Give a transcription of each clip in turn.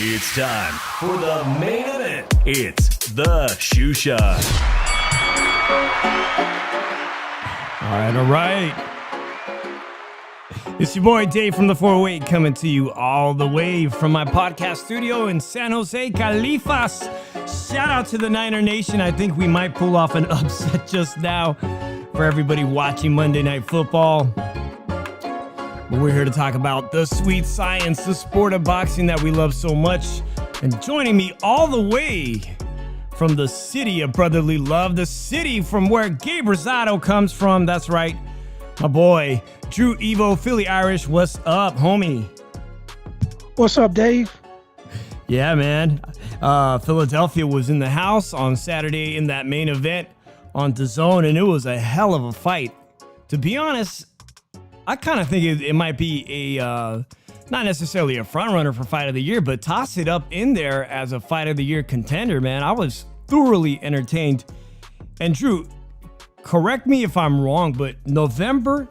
It's time for the main event. It's the Shoe Shot. All right. It's your boy Dave from the 408 coming to you all the way from my podcast studio in San Jose, Califas. Shout out to the Niner Nation. I think we might pull off an upset just now for everybody watching Monday Night Football. But we're here to talk about the sweet science, the sport of boxing that we love so much. And joining me all the way from the city of brotherly love, the city from where Gabe Rosado comes from. That's right, my boy, Drew Evo, Philly Irish. What's up, homie? What's up, Dave? Yeah, man. Philadelphia was in the house on Saturday in that main event on DAZN, and it was a hell of a fight. To be honest, I kind of think it might be a, not necessarily a front runner for Fight of the Year, but toss it up in there as a Fight of the Year contender, man. I was thoroughly entertained. And Drew, correct me if I'm wrong, but November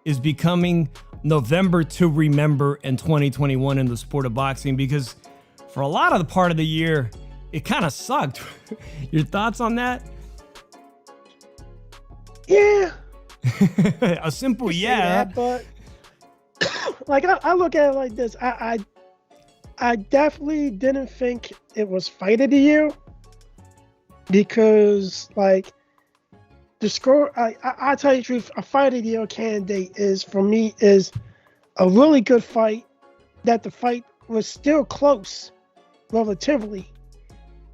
is becoming November to remember in 2021 in the sport of boxing, because for a lot of the part of the year, it kind of sucked. Your thoughts on that? Yeah. A simple yeah. That, but like I look at it like this. I definitely didn't think it was Fight of the Year because like the score. I tell you the truth, a Fight of the Year candidate is for me is a really good fight. That the fight was still close, relatively,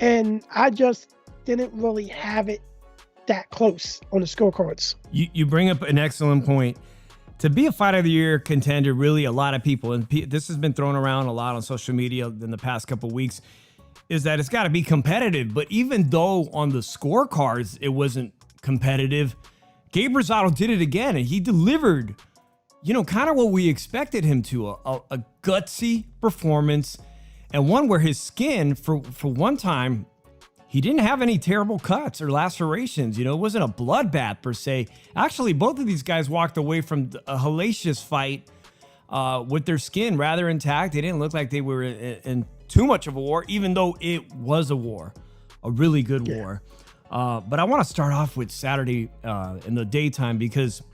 and I just didn't really have it that close on the scorecards. You bring up an excellent point. To be a Fight of the Year contender, really a lot of people, and this has been thrown around a lot on social media in the past couple of weeks, is that it's got to be competitive. But even though on the scorecards it wasn't competitive, Gabe Rosado did it again, and he delivered, kind of what we expected him to, a gutsy performance, and one where his skin, for one time, he didn't have any terrible cuts or lacerations. It wasn't a bloodbath per se. Actually, both of these guys walked away from a hellacious fight with their skin rather intact. They didn't look like they were in too much of a war, even though it was a war, a really good war. But I want to start off with Saturday in the daytime because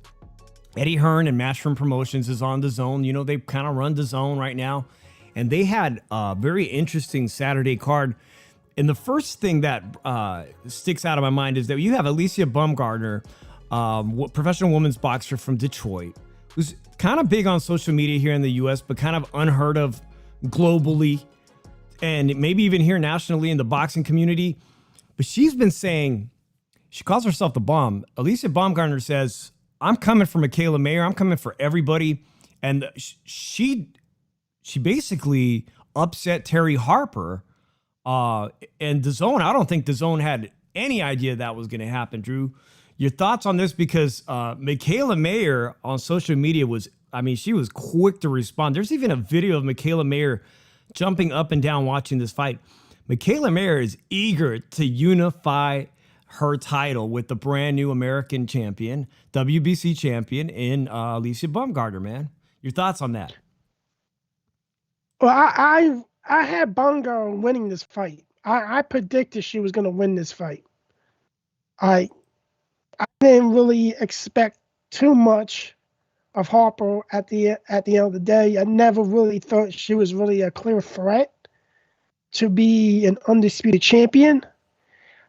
Eddie Hearn and Matchroom Promotions is on DAZN. They kind of run DAZN right now. And they had a very interesting Saturday card. And the first thing that sticks out of my mind is that you have Alicia Bumgarner, professional women's boxer from Detroit, who's kind of big on social media here in the U.S., but kind of unheard of globally and maybe even here nationally in the boxing community. But she's been saying, she calls herself the bomb. Alicia Bumgarner says, I'm coming for Michaela Mayer. I'm coming for everybody. And she basically upset Terry Harper. And DAZN, I don't think DAZN had any idea that was going to happen. Drew, your thoughts on this? Because Michaela Mayer on social media she was quick to respond. There's even a video of Michaela Mayer jumping up and down watching this fight. Michaela Mayer is eager to unify her title with the brand new American champion, WBC champion in Alicia Bumgarner, man. Your thoughts on that? Well, I had Bumgarner winning this fight. I predicted she was going to win this fight. I didn't really expect too much of Harper at the end of the day. I never really thought she was really a clear threat to be an undisputed champion.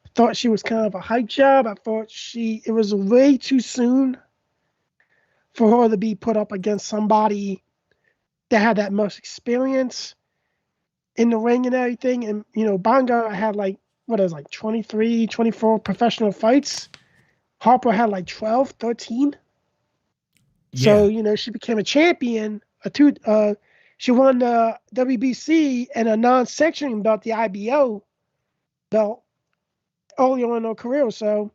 I thought she was kind of a hype job. I thought it was way too soon for her to be put up against somebody that had that much experience in the ring and everything. And, Bumgarner had 23, 24 professional fights. Harper had 12, 13. Yeah. So, she became a champion. She won the WBC and a non-sanctioning belt, the IBO belt, early on in her career. So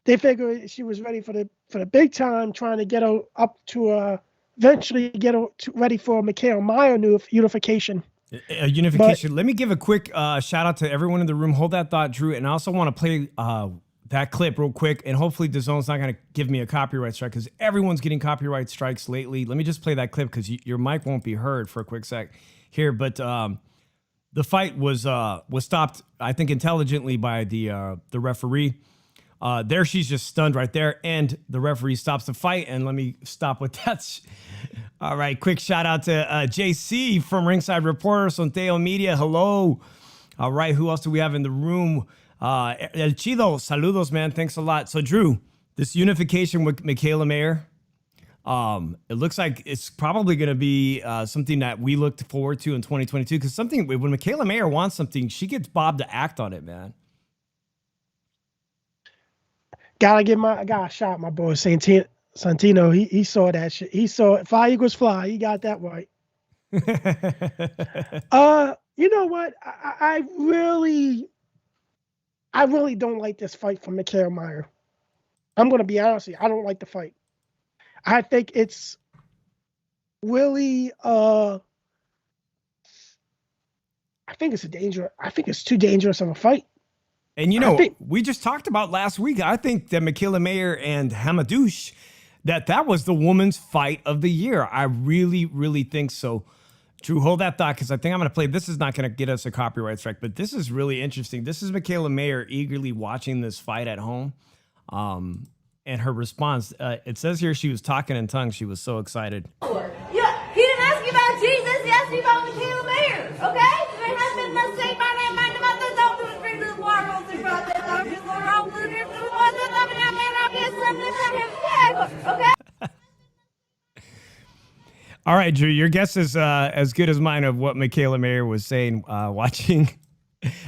they figured she was ready for the big time, trying to get her up to eventually get her ready for Mikaela Mayer unification. Unification. Let me give a quick shout out to everyone in the room. Hold that thought, Drew. And I also want to play that clip real quick. And hopefully DAZN's not going to give me a copyright strike because everyone's getting copyright strikes lately. Let me just play that clip because your mic won't be heard for a quick sec here. But the fight was stopped, I think, intelligently by the referee. There she's just stunned right there. And the referee stops the fight. And let me stop with that. All right, quick shout out to JC from Ringside Reporter, Sonteo Media. Hello. All right, who else do we have in the room? El Chido, saludos, man. Thanks a lot. So, Drew, this unification with Mikaela Mayer, it looks like it's probably going to be something that we look forward to in 2022 because when Mikaela Mayer wants something, she gets Bob to act on it, man. Gotta shout my boy Santino. He saw that shit. He saw it. Fly equals fly. He got that right. You know what? I really don't like this fight from Mikaela Mayer. I'm going to be honest with you. I don't like the fight. I think it's really, I think it's too dangerous of a fight. And, we just talked about last week. I think that Mikaela Mayer and Hamadouche, that was the woman's fight of the year. I really, really think so. Drew, hold that thought because I think I'm going to play. This is not going to get us a copyright strike, but this is really interesting. This is Mikaela Mayer eagerly watching this fight at home. And her response, it says here she was talking in tongues. She was so excited. Yeah, he didn't ask you about Jesus. He asked you about Mikaela Mayer, okay? My husband must say my name, my mother, don't do it, drink to the water, don't do it, okay? All right, Drew, your guess is as good as mine of what Mikaela Mayer was saying watching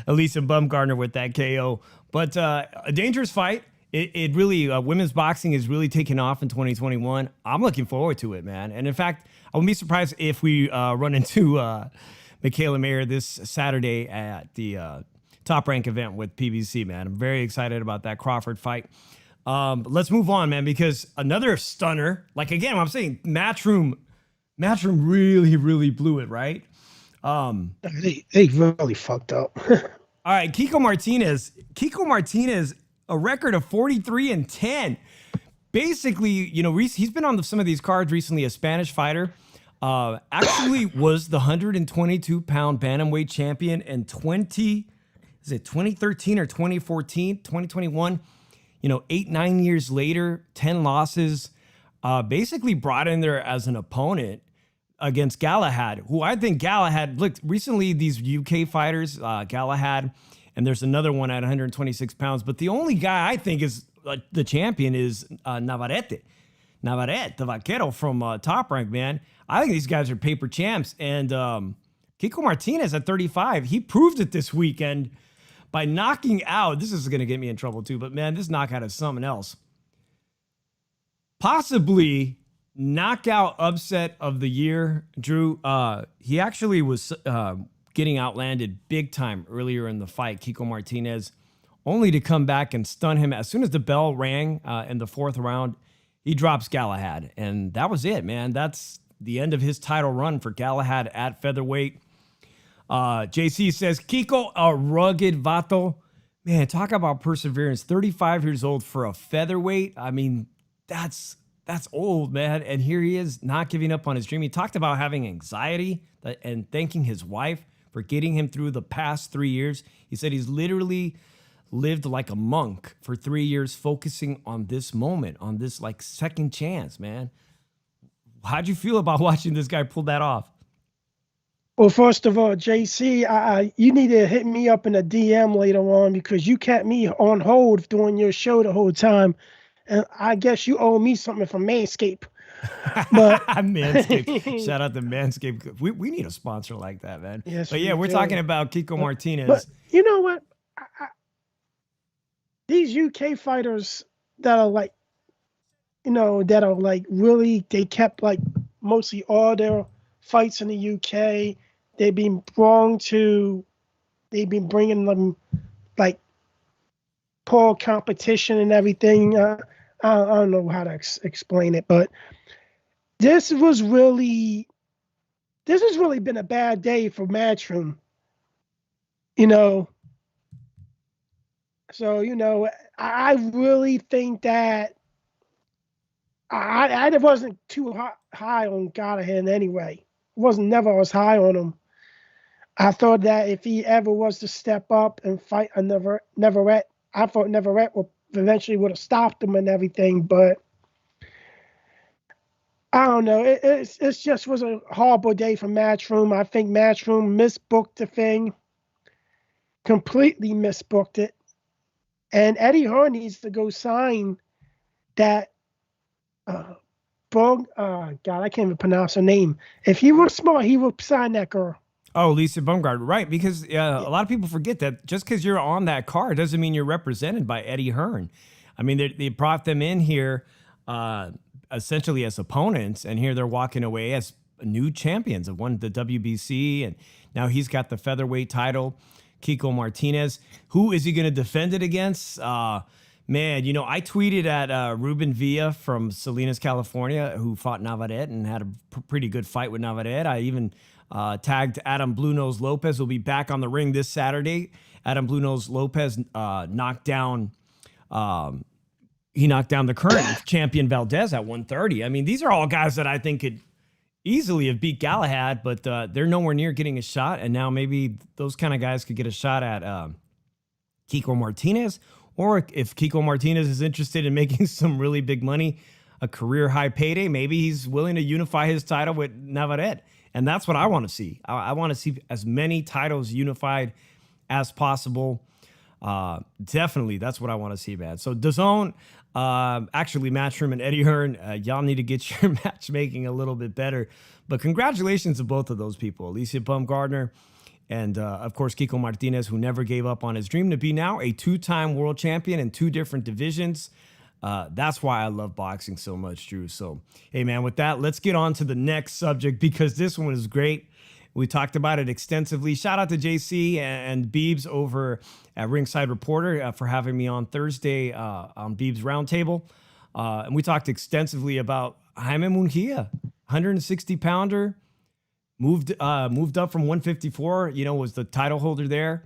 Alicia Bumgarner with that KO. But a dangerous fight. It really, women's boxing is really taking off in 2021. I'm looking forward to it, man. And in fact, I wouldn't be surprised if we run into Mikaela Mayer this Saturday at the Top Rank event with PBC, man. I'm very excited about that Crawford fight. Let's move on, man, because another stunner, like again, I'm saying Matchroom really, really blew it, right? They really fucked up. All right, Kiko Martinez, a record of 43-10. Basically, he's been on some of these cards recently, a Spanish fighter. Actually was the 122-pound bantamweight champion in 2013 or 2014, 2021. 8-9 years later, 10 losses. Basically brought in there as an opponent against Galahad, who I think look, recently these UK fighters, Galahad, and there's another one at 126 pounds, but the only guy I think is the champion is Navarrete, the Vaquero from Top Rank, man. I think these guys are paper champs, and Kiko Martinez at 35, he proved it this weekend by knocking out, this is going to get me in trouble too, but man, this knockout is something else. Possibly knockout upset of the year, Drew. He actually was getting outlanded big time earlier in the fight, Kiko Martinez, only to come back and stun him. As soon as the bell rang in the fourth round, he drops Galahad. And that was it, man. That's the end of his title run for Galahad at featherweight. JC says, Kiko, a rugged vato. Man, talk about perseverance. 35 years old for a featherweight. I mean, that's old, man. And here he is not giving up on his dream. He talked about having anxiety and thanking his wife for getting him through the past 3 years. He said he's literally lived like a monk for 3 years, focusing on this moment, on this like second chance, man. How'd you feel about watching this guy pull that off? Well, first of all, JC, you need to hit me up in a DM later on because you kept me on hold doing your show the whole time. And I guess you owe me something from Manscaped. But Manscaped. Shout out to Manscaped. We need a sponsor like that, man. Yes, but yeah, we're talking about Kiko Martinez. But you know what? These UK fighters that are like, really, they kept like mostly all their fights in the UK. They've been bringing them like poor competition and everything. I don't know how to explain it, but this has really been a bad day for Matchroom. So, I really think that I wasn't too high on Gallagher anyway. Never as high on him. I thought that if he ever was to step up and fight a Neverett, I thought Neverett would have stopped him and everything, but I don't know. It just was a horrible day for Matchroom. I think Matchroom misbooked the thing, completely misbooked it, and Eddie Hearn needs to go sign that. God, I can't even pronounce her name. If he were smart, he would sign that girl. Oh, Alicia Bumgarner, right? Because a lot of people forget that just because you're on that card doesn't mean you're represented by Eddie Hearn. I mean, they brought them in here essentially as opponents, and here they're walking away as new champions of won the WBC, and now he's got the featherweight title. Kiko Martinez, who is he going to defend it against? Man, I tweeted at Ruben Villa from Salinas, California, who fought Navarrete and had a pretty good fight with Navarrete. I even tagged Adam Blue Nose Lopez, who'll be back on the ring this Saturday. Adam Blue Nose Lopez knocked down the current champion Valdez at 130. I mean, these are all guys that I think could easily have beat Galahad, but they're nowhere near getting a shot. And now maybe those kind of guys could get a shot at Kiko Martinez. Or if Kiko Martinez is interested in making some really big money, a career high payday, maybe he's willing to unify his title with Navarrete. And that's what I want to see. I want to see as many titles unified as possible. Definitely, that's what I want to see, man. So DAZN, actually Matchroom and Eddie Hearn, y'all need to get your matchmaking a little bit better. But congratulations to both of those people, Alicia Bumgarner and, of course, Kiko Martinez, who never gave up on his dream to be now a two-time world champion in two different divisions. That's why I love boxing so much, Drew. So, hey, man, with that, let's get on to the next subject because this one is great. We talked about it extensively. Shout out to JC and Beebs over at Ringside Reporter for having me on Thursday on Beebs Roundtable. And we talked extensively about Jaime Munguia, 160-pounder. Moved up from 154, was the title holder there.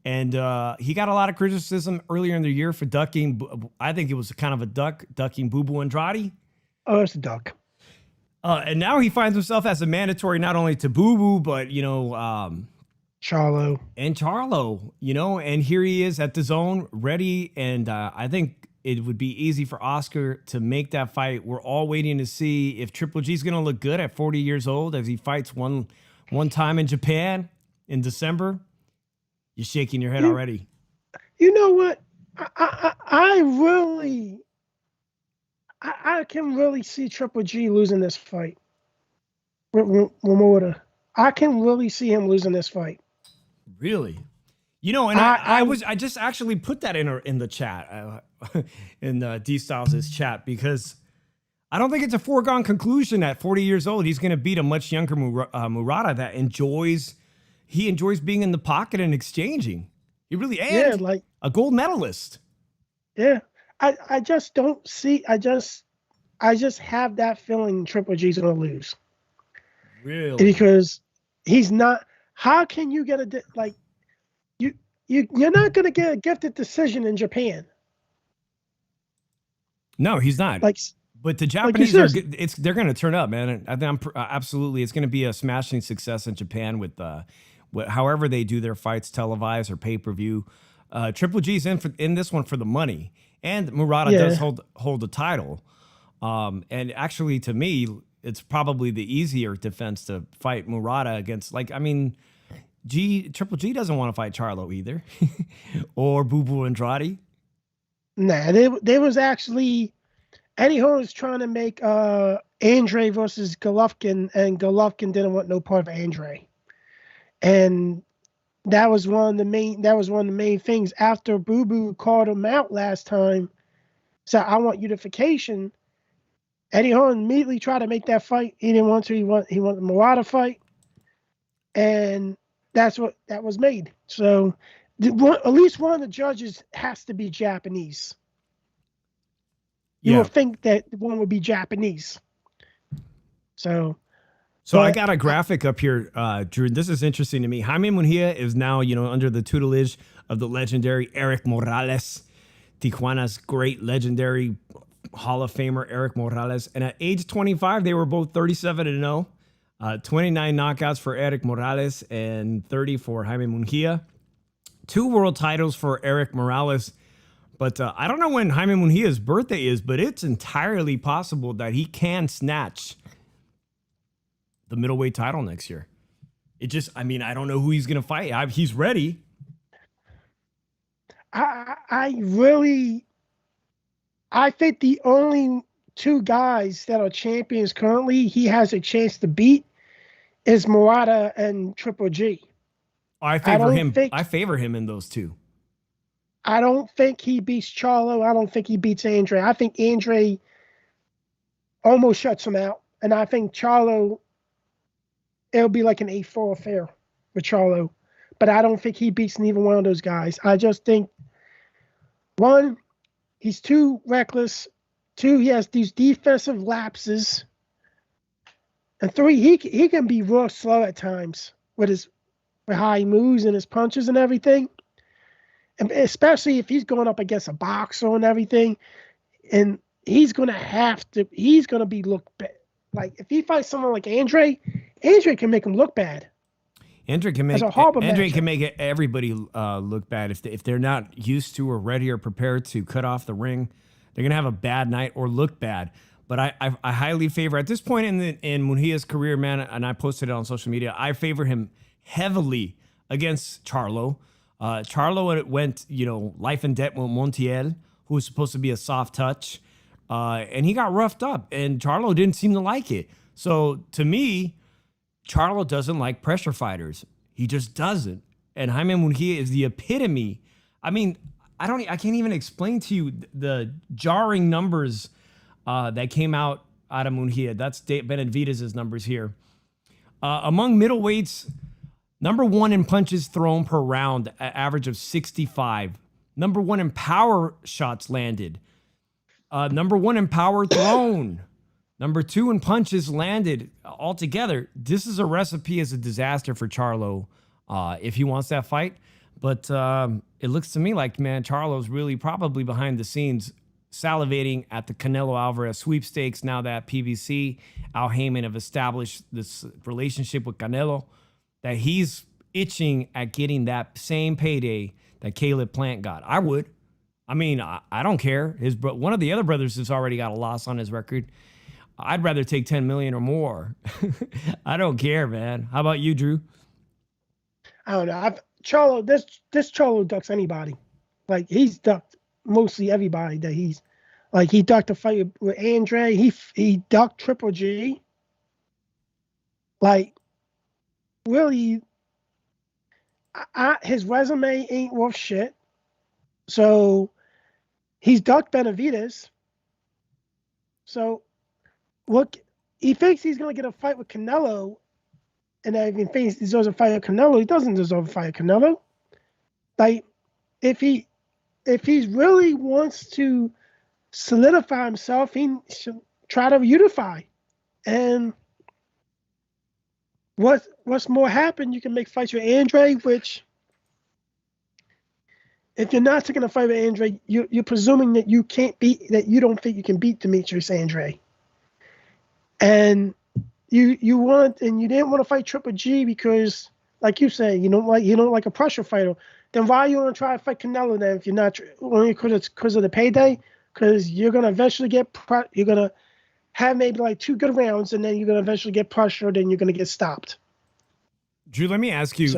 And he got a lot of criticism earlier in the year for ducking. I think it was kind of a ducking Boo Boo Andrade. Oh, it's a duck. And now he finds himself as a mandatory not only to Boo Boo, but, Charlo. And Charlo, and here he is at DAZN ready. And I think it would be easy for Oscar to make that fight. We're all waiting to see if Triple G is going to look good at 40 years old as he fights one time in Japan in December. You're shaking your head already. You know what? I can really see Triple G losing this fight with Ramota. I can really see him losing this fight. Really? And I just actually put that in the chat, in D Styles' chat, because I don't think it's a foregone conclusion at 40 years old he's going to beat a much younger Murata that enjoys being in the pocket and exchanging. He really is a gold medalist. Yeah, I just don't see. I just have that feeling Triple G's going to lose. Really? Because he's not. How can you get you're not going to get a gifted decision in Japan? No, he's not. But the Japanese they're going to turn up, man. I think absolutely it's going to be a smashing success in Japan with however they do their fights, televised or pay-per-view. Triple G's in this one for the money, and Murata does hold the title. And actually, to me, it's probably the easier defense to fight Murata against. Like, I mean, Triple G doesn't want to fight Charlo either, or Boo Boo Andrade. Nah, there was actually Eddie Hearn was trying to make Andre versus Golovkin, and Golovkin didn't want no part of Andre, and that was one of the main things. After Boo Boo called him out last time, said, "I want unification." Eddie Hearn immediately tried to make that fight. He didn't want to. He wanted the Murata fight, and that was made. So at least one of the judges has to be Japanese. You would think that one would be Japanese. So I got a graphic up here, Drew. This is interesting to me. Jaime Munguia is now, under the tutelage of the legendary Eric Morales, Tijuana's great legendary Hall of Famer Eric Morales. And at age 25, they were both 37-0. 29 knockouts for Eric Morales and 30 for Jaime Munguia. 2 world titles for Eric Morales. But I don't know when Jaime Munguia's birthday is, but it's entirely possible that he can snatch the middleweight title next year. I don't know who he's going to fight. He's ready. I think the only 2 guys that are champions currently he has a chance to beat is Murata and Triple G. I favor him in those 2. I don't think he beats Charlo. I don't think he beats Andre. I think Andre almost shuts him out. And I think Charlo, it'll be like an 8-4 affair with Charlo. But I don't think he beats neither one of those guys. I just think, 1, he's too reckless. 2, he has these defensive lapses. And 3, he can be real slow at times with how he moves and his punches and everything. And especially if he's going up against a boxer and everything. And he's going to be looked bad. Like, if he fights someone like Andre can make him look bad. Andre can make everybody look bad if they're not used to or ready or prepared to cut off the ring. They're gonna have a bad night or look bad. But I highly favor at this point in Munguia's career, man. And I posted it on social media. I favor him heavily against Charlo. Charlo went life and debt with Montiel, who was supposed to be a soft touch, and he got roughed up. And Charlo didn't seem to like it. So to me, Charlo doesn't like pressure fighters. He just doesn't. And Jaime Munguia is the epitome. I mean, I can't even explain to you the jarring numbers that came out of Munguia. That's David Benevidez' numbers here. Among middleweights, number 1 in punches thrown per round, an average of 65. Number 1 in power shots landed. Number 1 in power thrown. Number 2 in punches landed. Altogether, this is a recipe as a disaster for Charlo if he wants that fight. But it looks to me like, man, Charlo's really probably behind the scenes salivating at the Canelo Alvarez sweepstakes now that PBC, Al Heyman have established this relationship with Canelo, that he's itching at getting that same payday that Caleb Plant got. I would. I mean, I don't care. One of the other brothers has already got a loss on his record. I'd rather take 10 million or more. I don't care, man. How about you, Drew? I don't know. This Charlo ducks anybody. Like, he's ducked mostly everybody that he ducked a fight with Andre. He ducked Triple G. Like, really, his resume ain't worth shit. So he's ducked Benevidez. So look, he thinks he's gonna get a fight with Canelo, and if he thinks he deserves a fight with Canelo, he doesn't deserve a fight with Canelo. Like, if he really wants to solidify himself, he should try to unify. And what's more happen? You can make fights with Andre, which, if you're not taking a fight with Andre, you're presuming that you don't think you can beat Demetrius Andre. And you didn't want to fight Triple G because, like you say, you don't like a pressure fighter. Then why you want to try to fight Canelo then if you're not only because of the payday? Because you're gonna eventually have maybe like 2 good rounds, and then you're going to eventually get pressured and you're going to get stopped. Drew, let me ask you,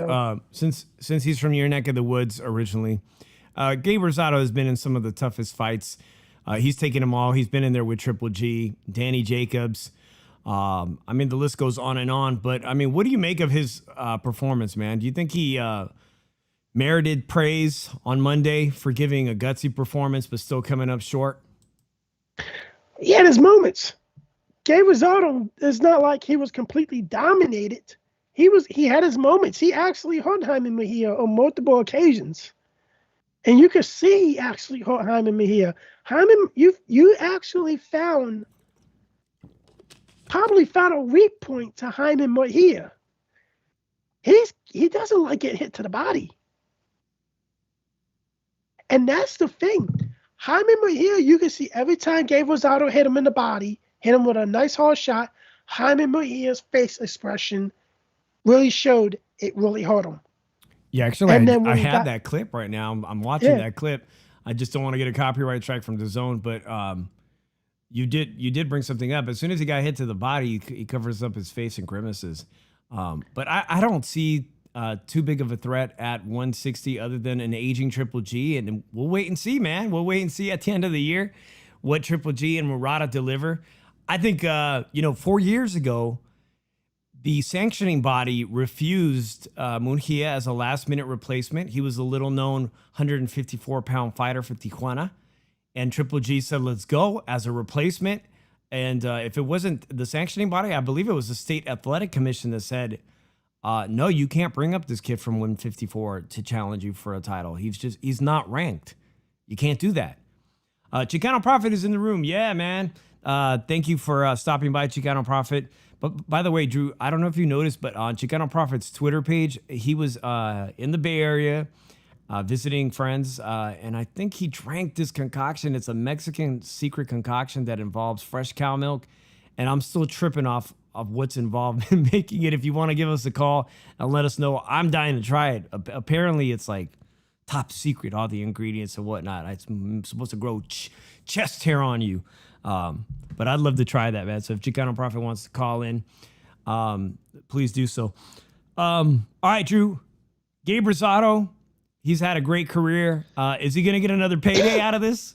since he's from your neck of the woods originally, Gabe Rosado has been in some of the toughest fights. He's taken them all. He's been in there with Triple G, Danny Jacobs. I mean, the list goes on and on. But, I mean, what do you make of his performance, man? Do you think he merited praise on Monday for giving a gutsy performance but still coming up short? He had his moments. Gabe Rosado is not like he was completely dominated. He had his moments. He actually hurt Jaime Munguia on multiple occasions. And you could see he actually hurt Jaime Munguia. You actually probably found a weak point to Jaime Munguia. He doesn't like getting hit to the body. And that's the thing. Jaime Munguia, you can see every time Gabe Rosado hit him in the body, hit him with a nice hard shot, Jaime Munguia's face expression really showed it really hurt him. Yeah, actually, I have that clip right now. I'm watching that clip. I just don't want to get a copyright strike from DAZN, but you did bring something up. As soon as he got hit to the body, he covers up his face and grimaces. But I don't see too big of a threat at 160 other than an aging Triple G, and we'll wait and see, man. We'll wait and see at the end of the year what Triple G and Murata deliver. I think 4 years ago, the sanctioning body refused Munguia as a last-minute replacement. He was a little-known 154-pound fighter for Tijuana. And Triple G said, let's go as a replacement. And if it wasn't the sanctioning body, I believe it was the State Athletic Commission that said, no, you can't bring up this kid from 154 to challenge you for a title. He's not ranked. You can't do that. Chicano Prophet is in the room. Yeah, man. Thank you for stopping by, Chicano Prophet. But by the way, Drew, I don't know if you noticed, but on Chicano Prophet's Twitter page, he was in the Bay Area visiting friends, and I think he drank this concoction. It's a Mexican secret concoction that involves fresh cow milk, and I'm still tripping off of what's involved in making it. If you want to give us a call and let us know, I'm dying to try it. Apparently, it's like top secret, all the ingredients and whatnot. It's supposed to grow chest hair on you. But I'd love to try that, man. So if Chicano Prophet wants to call in, please do so. All right, Drew. Gabe Rosado, he's had a great career. Is he going to get another payday out of this?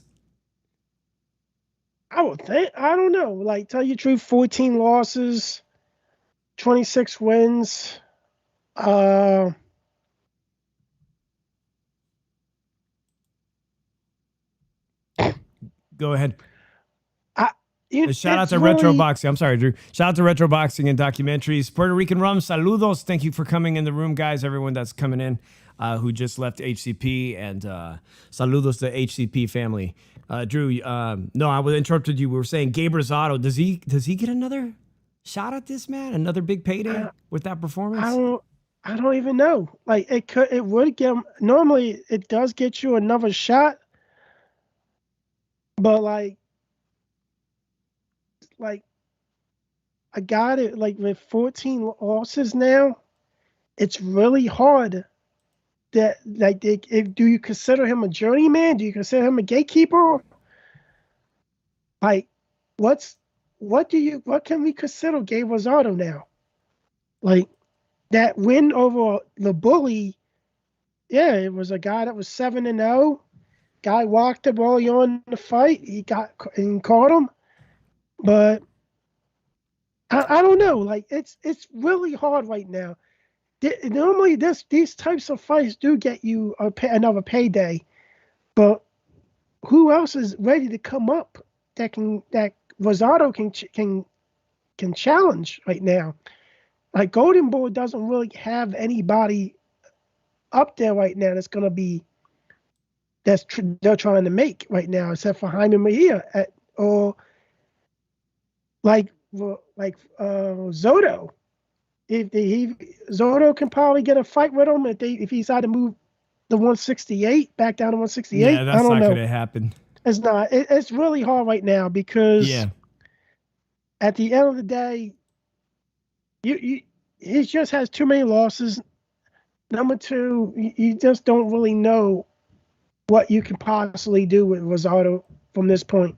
I would think. I don't know. Like, tell you the truth, 14 losses, 26 wins. Go ahead. Shout out to Retro Boxing. I'm sorry, Drew. Shout out to Retro Boxing and Documentaries. Puerto Rican Rum, saludos. Thank you for coming in the room, guys. Everyone that's coming in who just left HCP, and saludos to HCP family. Drew, no, I was interrupted you. We were saying Gabe Rosado. Does he get another shot at this, man? Another big payday with that performance? I don't even know. Like, it would get him. Normally, it does get you another shot, but like I got it. Like, with 14 losses now, it's really hard. Do you consider him a journeyman? Do you consider him a gatekeeper? Like, what can we consider Gabe Rosado now? Like, that win over the bully, yeah, it was a guy that was 7-0. Guy walked him early on in the fight. He caught him. But I don't know. Like, it's really hard right now. Normally, these types of fights do get you another payday, but who else is ready to come up that Rosado can challenge right now? Like, Golden Boy doesn't really have anybody up there right now they're trying to make right now, except for Jaime Munguia or like Zotto. Zotto can probably get a fight with him if he decided to move the 168 back down to 168. Yeah, that's not going to happen. It's not. It's really hard right now because at the end of the day, he just has too many losses. Number two, you just don't really know what you can possibly do with Rosado from this point.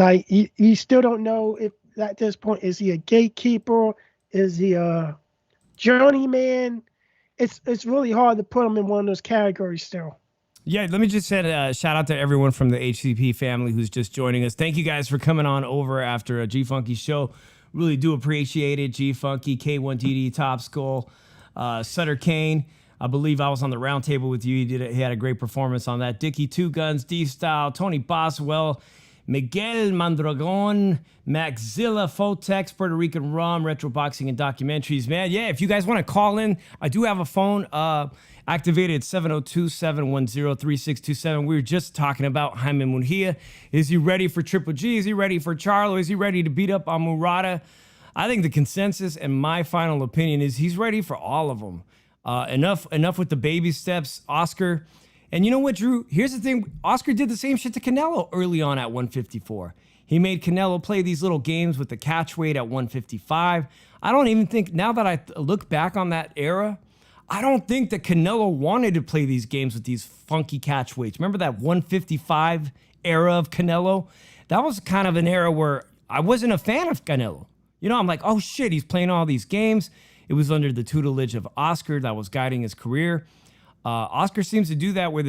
Like you still don't know if at this point is he a gatekeeper, is he a journeyman? It's really hard to put him in one of those categories still. Yeah, let me just say a shout out to everyone from the HCP family who's just joining us. Thank you guys for coming on over after a G-Funky show. Really do appreciate it. G-Funky, K1DD, Top Skull, Sutter Kane. I believe I was on the round table with you. He had a great performance on that. Dickie Two Guns, D-Style, Tony Boswell, Miguel Mondragon, Maxilla, Fotex, Puerto Rican Rum, Retro Boxing and Documentaries. Man, yeah, if you guys want to call in, I do have a phone activated at 702-710-3627. We were just talking about Jaime Munguia. Is he ready for Triple G? Is he ready for Charlo? Is he ready to beat up on Murata? I think the consensus and my final opinion is he's ready for all of them. Enough with the baby steps, Oscar. And you know what, Drew? Here's the thing. Oscar did the same shit to Canelo early on at 154. He made Canelo play these little games with the catch weight at 155. I don't even think, now that I look back on that era, I don't think that Canelo wanted to play these games with these funky catch weights. Remember that 155 era of Canelo? That was kind of an era where I wasn't a fan of Canelo. You know, I'm like, oh shit, he's playing all these games. It was under the tutelage of Oscar that was guiding his career. Oscar seems to do that with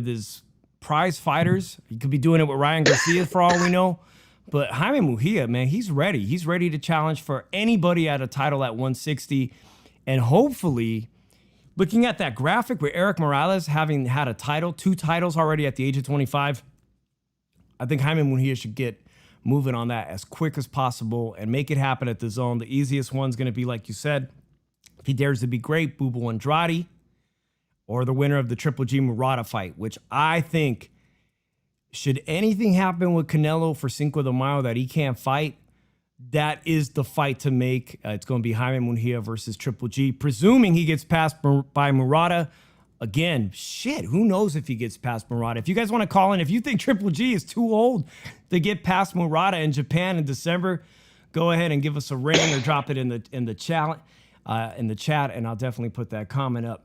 his prize fighters. He could be doing it with Ryan Garcia for all we know. But Jaime Munguia, man, he's ready. He's ready to challenge for anybody at a title at 160. And hopefully, looking at that graphic with Eric Morales having had a title, 2 titles already at the age of 25, I think Jaime Munguia should get moving on that as quick as possible and make it happen at the DAZN. The easiest one's going to be, like you said, if he dares to be great, Boo Boo Andrade, or the winner of the Triple G Murata fight, which I think, should anything happen with Canelo for Cinco de Mayo that he can't fight, that is the fight to make. It's going to be Jaime Munguia versus Triple G, presuming he gets passed by Murata. Again, shit, who knows if he gets past Murata. If you guys want to call in, if you think Triple G is too old to get past Murata in Japan in December, go ahead and give us a ring or drop it in the chat, and I'll definitely put that comment up.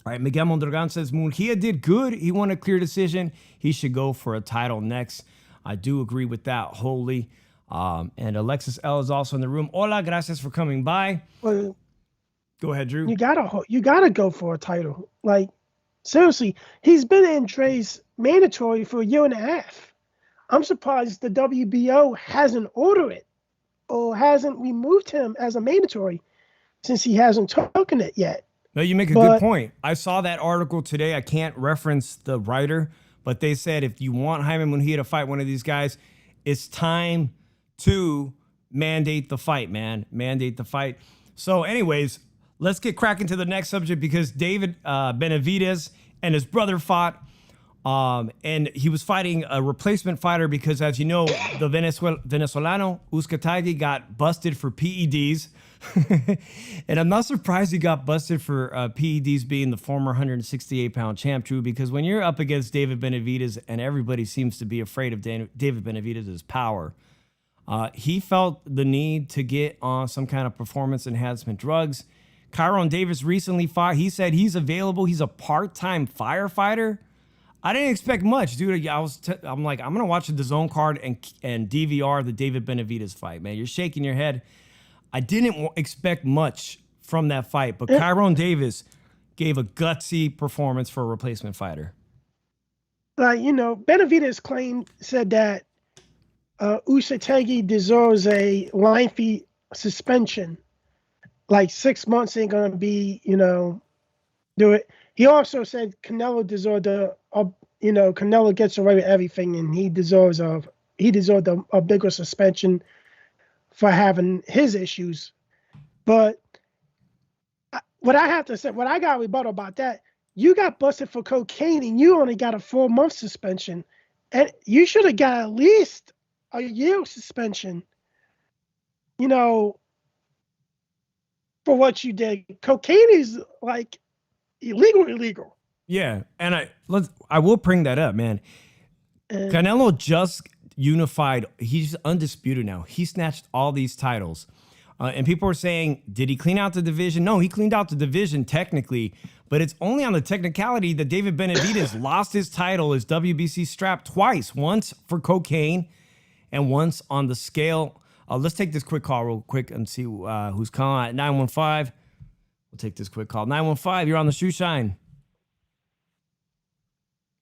All right, Miguel Mondragon says, Munguia did good. He won a clear decision. He should go for a title next. I do agree with that wholly. And Alexis L is also in the room. Hola, gracias for coming by. Well, go ahead, Drew. You gotta go for a title. Like, seriously, he's been Andre's mandatory for a year and a half. I'm surprised the WBO hasn't ordered it or hasn't removed him as a mandatory since he hasn't taken it yet. No, you make a good point. I saw that article today. I can't reference the writer, but they said if you want Jaime Munguia to fight one of these guys, it's time to mandate the fight, man. Mandate the fight. So anyways, let's get cracking to the next subject because David Benevidez and his brother fought. And he was fighting a replacement fighter because, as you know, the Venezolano Uzcategui got busted for PEDs. And I'm not surprised he got busted for PEDs being the former 168-pound champ, Drew, because when you're up against David Benevidez and everybody seems to be afraid of David Benevidez's power, he felt the need to get on some kind of performance enhancement drugs. Kyron Davis recently fought. He said he's available. He's a part-time firefighter. I didn't expect much, dude. I'm like, I'm going to watch the DAZN card and DVR the David Benevidez fight, man. You're shaking your head. I didn't expect much from that fight, but Kyron Davis gave a gutsy performance for a replacement fighter. Benevidez said that Uzcategui deserves a lengthy suspension. Like 6 months ain't going to be, do it. He also said Canelo deserved Canelo gets away with everything, and he deserved a bigger suspension for having his issues. But what I have to say, what I got rebuttal about that, you got busted for cocaine and you only got a 4-month suspension, and you should have got at least a year suspension. For what you did. Cocaine is like illegal. Yeah, and I will bring that up, man. Canelo just unified. He's undisputed now. He snatched all these titles. And people are saying, did he clean out the division? No, he cleaned out the division technically, but it's only on the technicality that David Benevidez lost his title, his WBC strap twice, once for cocaine and once on the scale. Let's take this quick call real quick and see who's calling at 915. We'll take this quick call. 915, you're on the Shoe Shine.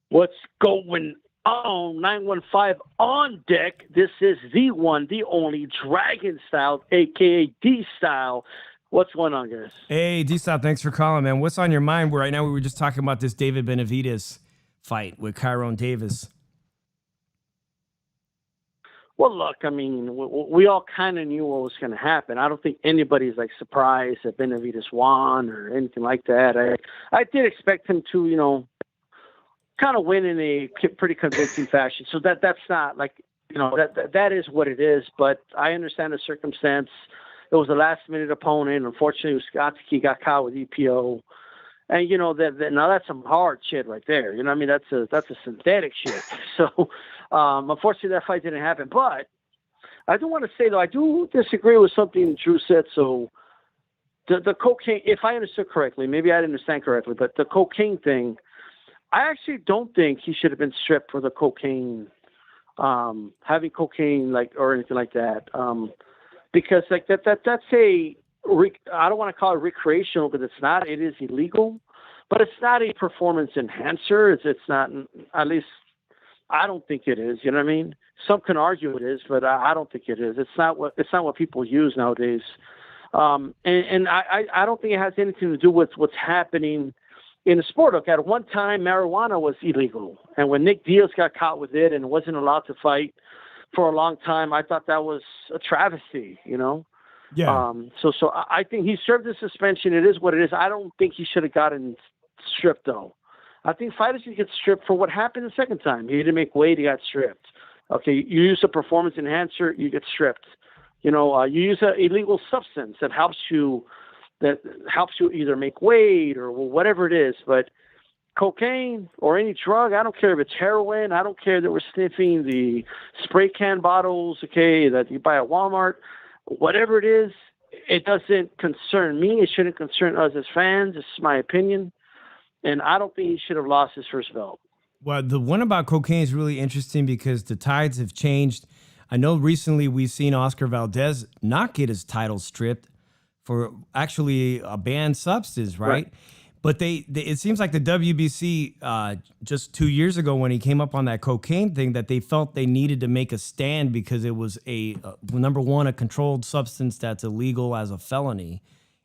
What's going on? 915 on deck. This is the one, the only Dragon Style, a.k.a. D-Style. What's going on, guys? Hey, D-Style, thanks for calling, man. What's on your mind? Right now we were just talking about this David Benevidez fight with Kyron Davis. Well, look, I mean, we all kind of knew what was going to happen. I don't think anybody's like surprised that Benavidez won or anything like that. I did expect him to, you know, kind of win in a pretty convincing fashion. So that's not like, you know, that is what it is. But I understand the circumstance. It was a last minute opponent. Unfortunately, Uskatski got caught with EPO. And, you know, now that's some hard shit right there. You know what I mean? That's a synthetic shit. So, unfortunately, that fight didn't happen. But I do want to say, though, I do disagree with something Drew said. So, the cocaine, if I understood correctly, maybe I didn't understand correctly, but the cocaine thing, I actually don't think he should have been stripped for the cocaine, having cocaine, like, or anything like that. Because, like, that's I don't want to call it recreational because it's not. It is illegal, but it's not a performance enhancer. It's not. At least I don't think it is. You know what I mean? Some can argue it is, but I don't think it is. It's not what people use nowadays. And I don't think it has anything to do with what's happening in the sport. Look, at one time, marijuana was illegal, and when Nick Diaz got caught with it and wasn't allowed to fight for a long time, I thought that was a travesty. You know. Yeah. So I think he served the suspension. It is what it is. I don't think he should have gotten stripped, though. I think fighters should get stripped for what happened the second time. He didn't make weight. He got stripped. Okay, you use a performance enhancer, you get stripped. You know, you use an illegal substance that helps you either make weight or whatever it is. But cocaine or any drug, I don't care if it's heroin. I don't care that we're sniffing the spray can bottles, okay, that you buy at Walmart. Whatever it is, it doesn't concern me. It shouldn't concern us as fans. This is my opinion. And I don't think he should have lost his first belt. Well, the one about cocaine is really interesting because the tides have changed. I know recently we've seen Oscar Valdez not get his title stripped for actually a banned substance, right? But it seems like the WBC just 2 years ago when he came up on that cocaine thing that they felt they needed to make a stand because it was number one, a controlled substance that's illegal as a felony.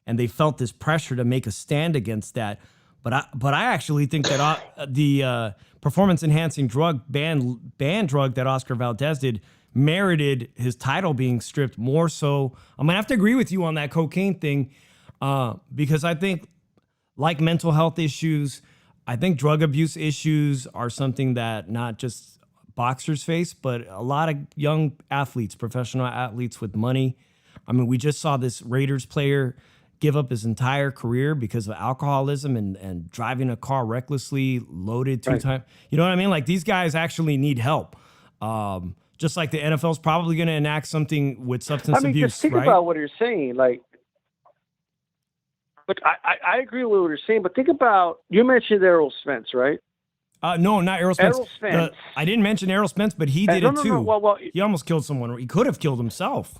And they felt this pressure to make a stand against that. But I actually think that the performance enhancing drug ban drug that Oscar Valdez did merited his title being stripped more so. I'm gonna have to agree with you on that cocaine thing because I think, like mental health issues, I think drug abuse issues are something that not just boxers face, but a lot of young athletes, professional athletes with money. I mean, we just saw this Raiders player give up his entire career because of alcoholism and driving a car recklessly, loaded 2 times. You know what I mean? Like, these guys actually need help. Just like the NFL's probably going to enact something with substance abuse, just think about what you're saying. Like, but I agree with what you're saying, but think about, you mentioned Errol Spence, right? No, not Errol Spence. Errol Spence. I didn't mention Errol Spence, but he did it too. No. Well, he almost killed someone. He could have killed himself.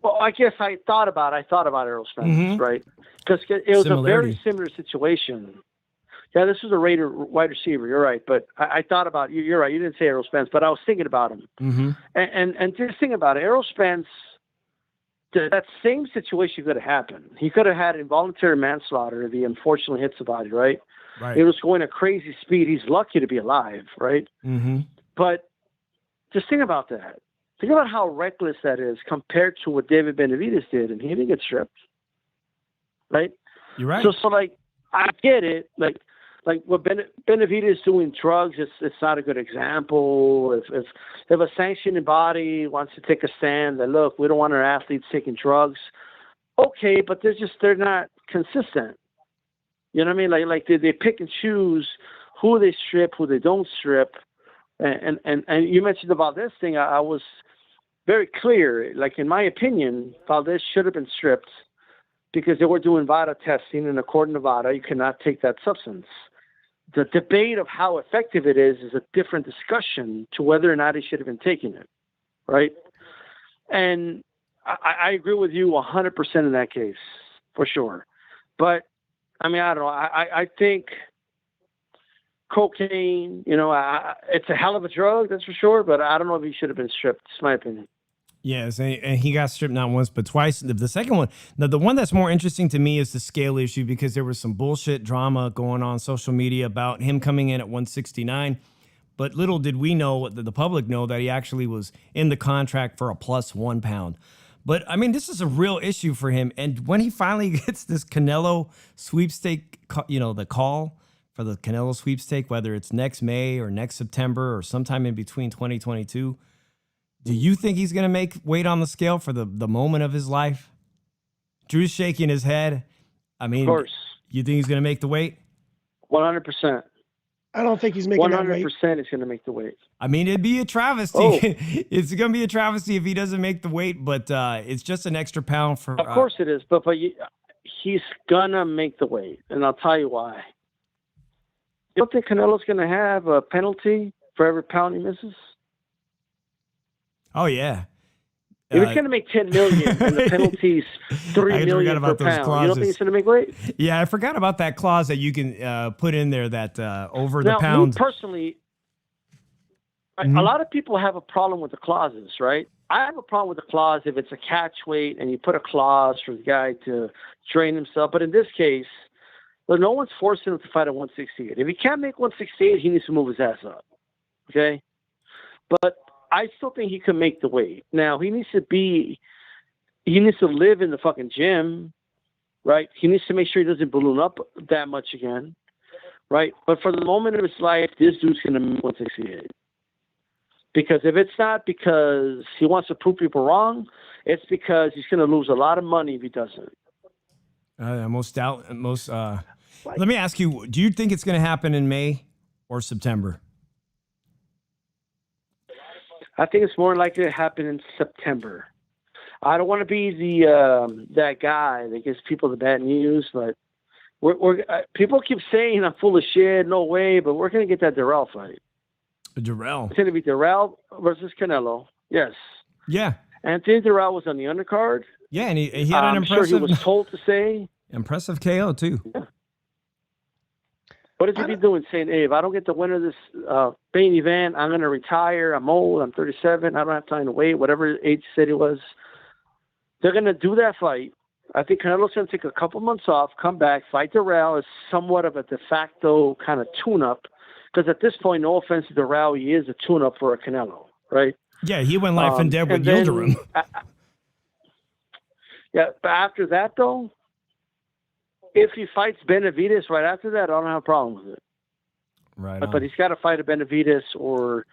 Well, I guess I thought about Errol Spence, right? Because it was a very similar situation. Yeah, this was a Raider wide receiver. You're right, but I thought about you. You're right. You didn't say Errol Spence, but I was thinking about him. Mm-hmm. And just think about it. Errol Spence, that same situation could have happened. He could have had involuntary manslaughter if he unfortunately hit somebody, right? It was going at crazy speed. He's lucky to be alive, right? Mm-hmm. But just think about that. Think about how reckless that is compared to what David Benevidez did, and he didn't get stripped, right? You're right. So like, I get it. Like what Benevidez doing drugs, it's not a good example. If a sanctioning body wants to take a stand that, look, we don't want our athletes taking drugs, okay, but they're not consistent. You know what I mean? Like they pick and choose who they strip, who they don't strip. And you mentioned about this thing. I was very clear. Like, in my opinion, Valdez should have been stripped because they were doing VADA testing, and according to VADA, you cannot take that substance. the debate of how effective it is a different discussion to whether or not he should have been taking it, right? And I agree with you 100% in that case, for sure. But, I mean, I don't know. I think cocaine, it's a hell of a drug, that's for sure, but I don't know if he should have been stripped. It's my opinion. Yes, and he got stripped not once but twice. The second one, the one that's more interesting to me is the scale issue, because there was some bullshit drama going on social media about him coming in at 169. But little did we know, the public know, that he actually was in the contract for a plus 1 pound. But I mean, this is a real issue for him. And when he finally gets this Canelo sweepstake, the call for the Canelo sweepstake, whether it's next May or next September or sometime in between 2022, do you think he's going to make weight on the scale for the moment of his life? Drew's shaking his head. I mean, of course. You think he's going to make the weight? 100%. I don't think he's making 100% that weight. is going to make the weight. I mean, it'd be a travesty. Oh. It's going to be a travesty if he doesn't make the weight, but it's just an extra pound for. Of course it is, but he's going to make the weight, and I'll tell you why. You don't think Canelo's going to have a penalty for every pound he misses? Oh, yeah. If he's going to make $10 million and the penalty's $3 million per pound, you don't think he's going to make weight? Yeah, I forgot about that clause that you can put in there that over the now, pound. Me personally, a lot of people have a problem with the clauses, right? I have a problem with the clause if it's a catch weight and you put a clause for the guy to train himself. But in this case, no one's forcing him to fight at 168. If he can't make 168, he needs to move his ass up. Okay? But I still think he can make the weight. Now, he needs to live in the fucking gym, right? He needs to make sure he doesn't balloon up that much again, right? But for the moment of his life, this dude's going to make 168. Because if it's not because he wants to prove people wrong, it's because he's going to lose a lot of money if he doesn't. Let me ask you, do you think it's going to happen in May or September? I think it's more likely to happen in September. I don't want to be that guy that gives people the bad news, but people keep saying I'm full of shit, no way, but we're going to get that Durrell fight. Durrell. It's going to be Durrell versus Canelo. Yes. Yeah. Anthony Durrell was on the undercard. Yeah, and he had an impressive. Sure he was told to say. Impressive KO too. Yeah. What does he be doing? Saying, hey, if I don't get the winner of this main event, I'm going to retire. I'm old. I'm 37. I don't have time to wait. Whatever age he said he was. They're going to do that fight. I think Canelo's going to take a couple months off, come back, fight Durrell as somewhat of a de facto kind of tune-up. Because at this point, no offense to Durrell, he is a tune-up for a Canelo, right? Yeah, he went life and dead with Yildirim. Yeah, but after that, though, if he fights Benevidez right after that, I don't have a problem with it. Right. But he's got to fight a Benevidez, or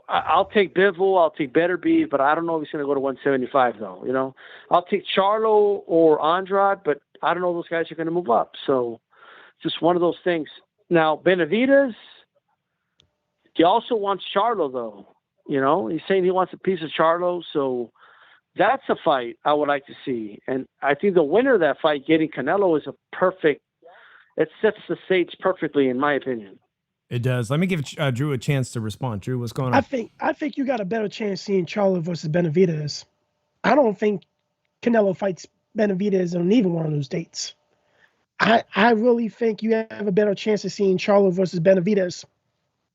I'll take Bivol, I'll take Better Beef, but I don't know if he's going to go to 175, though. I'll take Charlo or Andrade, but I don't know if those guys are going to move up. So just one of those things. Now, Benevidez, he also wants Charlo, though. He's saying he wants a piece of Charlo, so that's a fight I would like to see. And I think the winner of that fight, getting Canelo, is it sets the stage perfectly, in my opinion. It does. Let me give Drew a chance to respond. Drew, what's going on? I think you got a better chance seeing Charlo versus Benevidez. I don't think Canelo fights Benevidez on either one of those dates. I really think you have a better chance of seeing Charlo versus Benevidez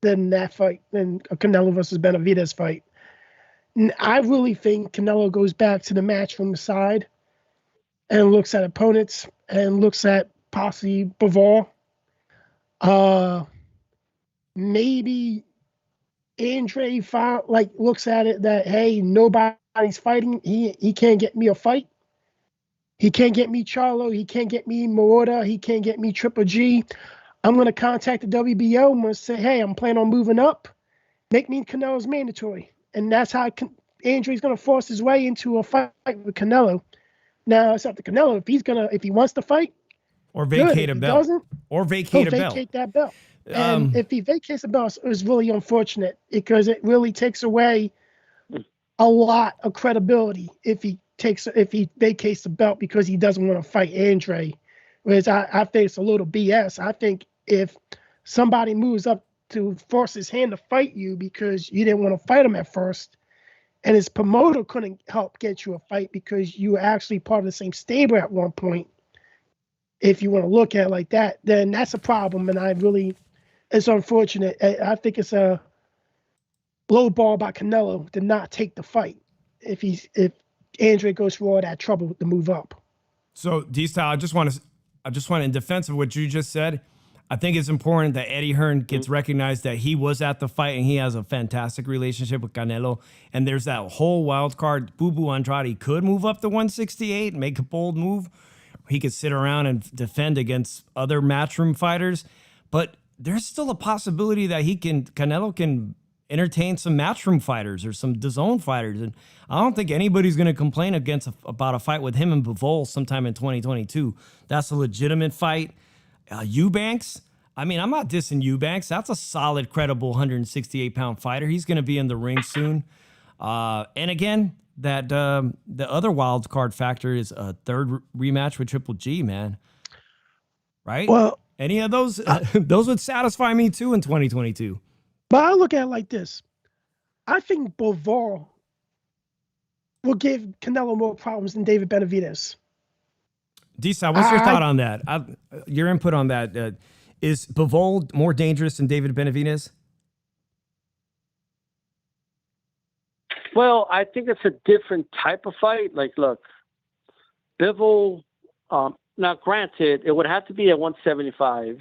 than that fight, than a Canelo versus Benevidez fight. I really think Canelo goes back to the Matchroom side and looks at opponents and looks at possibly Bivol. Maybe Andre looks at it that, hey, nobody's fighting. He can't get me a fight. He can't get me Charlo. He can't get me Morita. He can't get me Triple G. I'm going to contact the WBO. I'm going to say, hey, I'm planning on moving up. Make me Canelo's mandatory. And that's how Andre's going to force his way into a fight with Canelo. Now it's up to Canelo if he wants to fight, or vacate a belt, or vacate a belt. Vacate that belt. And if he vacates the belt, it's really unfortunate because it really takes away a lot of credibility if he vacates the belt because he doesn't want to fight Andre. Whereas I think it's a little BS. I think if somebody moves up to force his hand to fight you because you didn't want to fight him at first, and his promoter couldn't help get you a fight because you were actually part of the same stable at one point, if you want to look at it like that, then that's a problem. And it's unfortunate. I think it's a low ball by Canelo to not take the fight if Andre goes through all that trouble to move up. So, D-Style, I just want to, in defense of what you just said, I think it's important that Eddie Hearn gets recognized that he was at the fight and he has a fantastic relationship with Canelo. And there's that whole wild card. Boo Boo Andrade could move up to 168 and make a bold move. He could sit around and defend against other Matchroom fighters. But there's still a possibility that Canelo can entertain some Matchroom fighters or some DAZN fighters. And I don't think anybody's going to complain about a fight with him and Bivol sometime in 2022. That's a legitimate fight. Eubanks, I mean, I'm not dissing Eubanks. That's a solid, credible 168-pound fighter. He's going to be in the ring soon. And again, that the other wild card factor is a third rematch with Triple G, man. Right? Well, any of those, those would satisfy me too in 2022. But I look at it like this. I think Bivol will give Canelo more problems than David Benevidez. D-Side, what's your thought on that? Your input on that. Is Bivol more dangerous than David Benevidez? Well, I think it's a different type of fight. Like, look, Bivol, now granted, it would have to be at 175.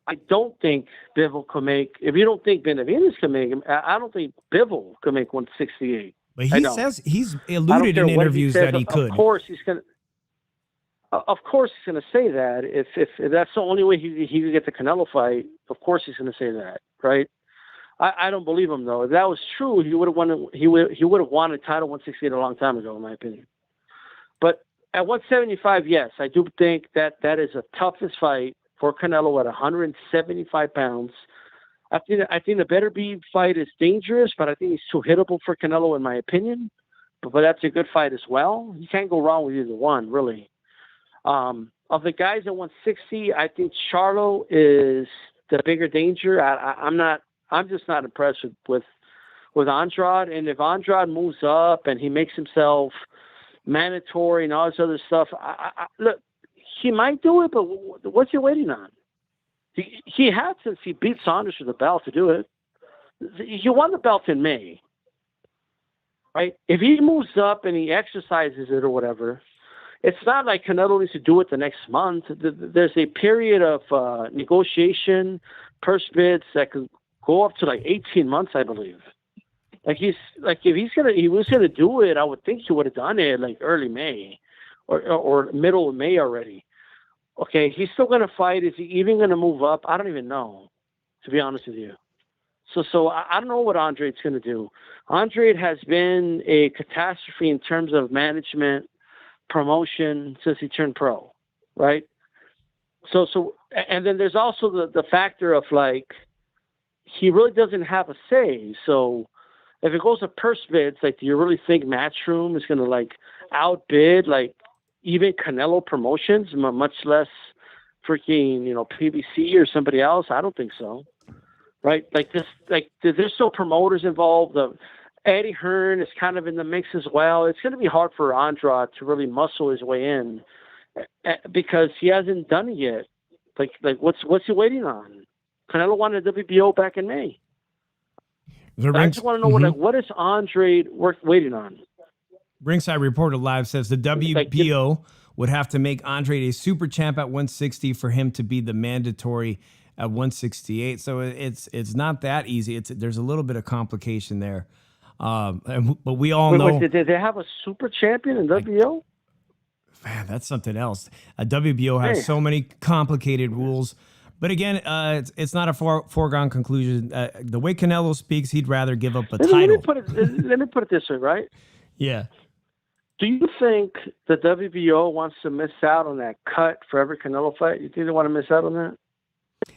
I don't think Bivol can make, if you don't think Benavidez can make him, I don't think Bivol can make 168. But he says he's alluded in interviews that he could. Of course he's going to say that. If that's the only way he could get the Canelo fight, of course he's going to say that, right? I don't believe him though. If that was true, he would have won. He would have won a title 168 a long time ago, in my opinion. But at 175, yes, I do think that is the toughest fight for Canelo at 175 pounds. I think the Better Be fight is dangerous, but I think he's too hittable for Canelo, in my opinion. But that's a good fight as well. You can't go wrong with either one, really. Of the guys at 160, I think Charlo is the bigger danger. I'm just not impressed with Andrade. And if Andrade moves up and he makes himself mandatory and all this other stuff, look, he might do it, but what's he waiting on? He had, since he beat Saunders for the belt, to do it. He won the belt in May, right? If he moves up and he exercises it or whatever, it's not like Canelo needs to do it the next month. There's a period of negotiation, purse bids that could go up to like 18 months, I believe. If he was gonna do it, I would think he would have done it like early May or middle of May already. Okay, he's still gonna fight. Is he even gonna move up? I don't even know, to be honest with you. So I don't know what Andrade's gonna do. Andrade has been a catastrophe in terms of management, promotion since he turned pro, right? So and then there's also the factor of like he really doesn't have a say. So if it goes to purse bids, like, do you really think Matchroom is gonna like outbid like even Canelo Promotions, much less freaking PBC or somebody else? I don't think so, right? There's still promoters involved. Eddie Hearn is kind of in the mix as well. It's going to be hard for Andrade to really muscle his way in because he hasn't done it yet. Like what's he waiting on? Canelo won the WBO back in May. I just want to know what is Andrade waiting on? Ringside Reporter Live says the WBO would have to make Andrade a super champ at 160 for him to be the mandatory at 168. So it's not that easy. There's a little bit of complication there. But we all know. Did they have a super champion in WBO? Man, that's something else. A WBO has so many complicated rules. But again, it's not a foregone conclusion. The way Canelo speaks, he'd rather give up a title. Let me put it this way, right? Yeah. Do you think the WBO wants to miss out on that cut for every Canelo fight? You think they want to miss out on that?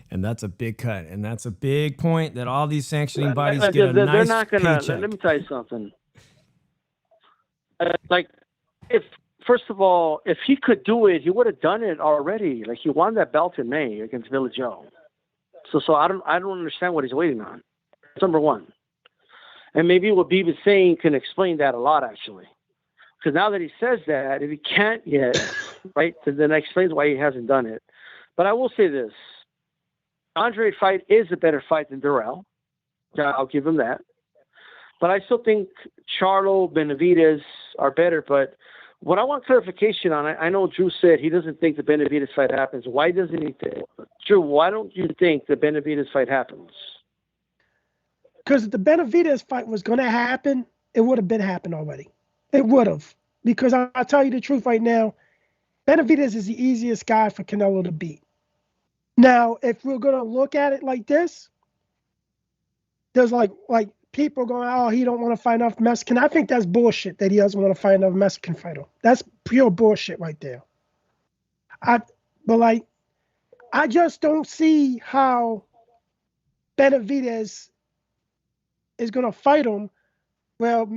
And that's a big cut. And that's a big point that all these sanctioning bodies get a nice they're not gonna, paycheck. Let me tell you something. First of all, if he could do it, he would have done it already. Like, he won that belt in May against Billy Joe. So I don't understand what he's waiting on. That's number one. And maybe what Beeb is saying can explain that a lot, actually. Because now that he says that, if he can't yet, right, then that explains why he hasn't done it. But I will say this. Andrade fight is a better fight than Durrell. I'll give him that. But I still think Charlo, Benevidez are better. But what I want clarification on, I know Drew said he doesn't think the Benevidez fight happens. Why doesn't he think? Drew, why don't you think the Benevidez fight happens? Because if the Benevidez fight was going to happen, it would have been happened already. It would have. Because I'll tell you the truth right now, Benevidez is the easiest guy for Canelo to beat. Now, if we're going to look at it like this, there's like people going, oh, he don't want to fight enough Mexican. I think that's bullshit that he doesn't want to fight another Mexican fighter. That's pure bullshit right there. I just don't see how Benevidez is going to fight him. Well,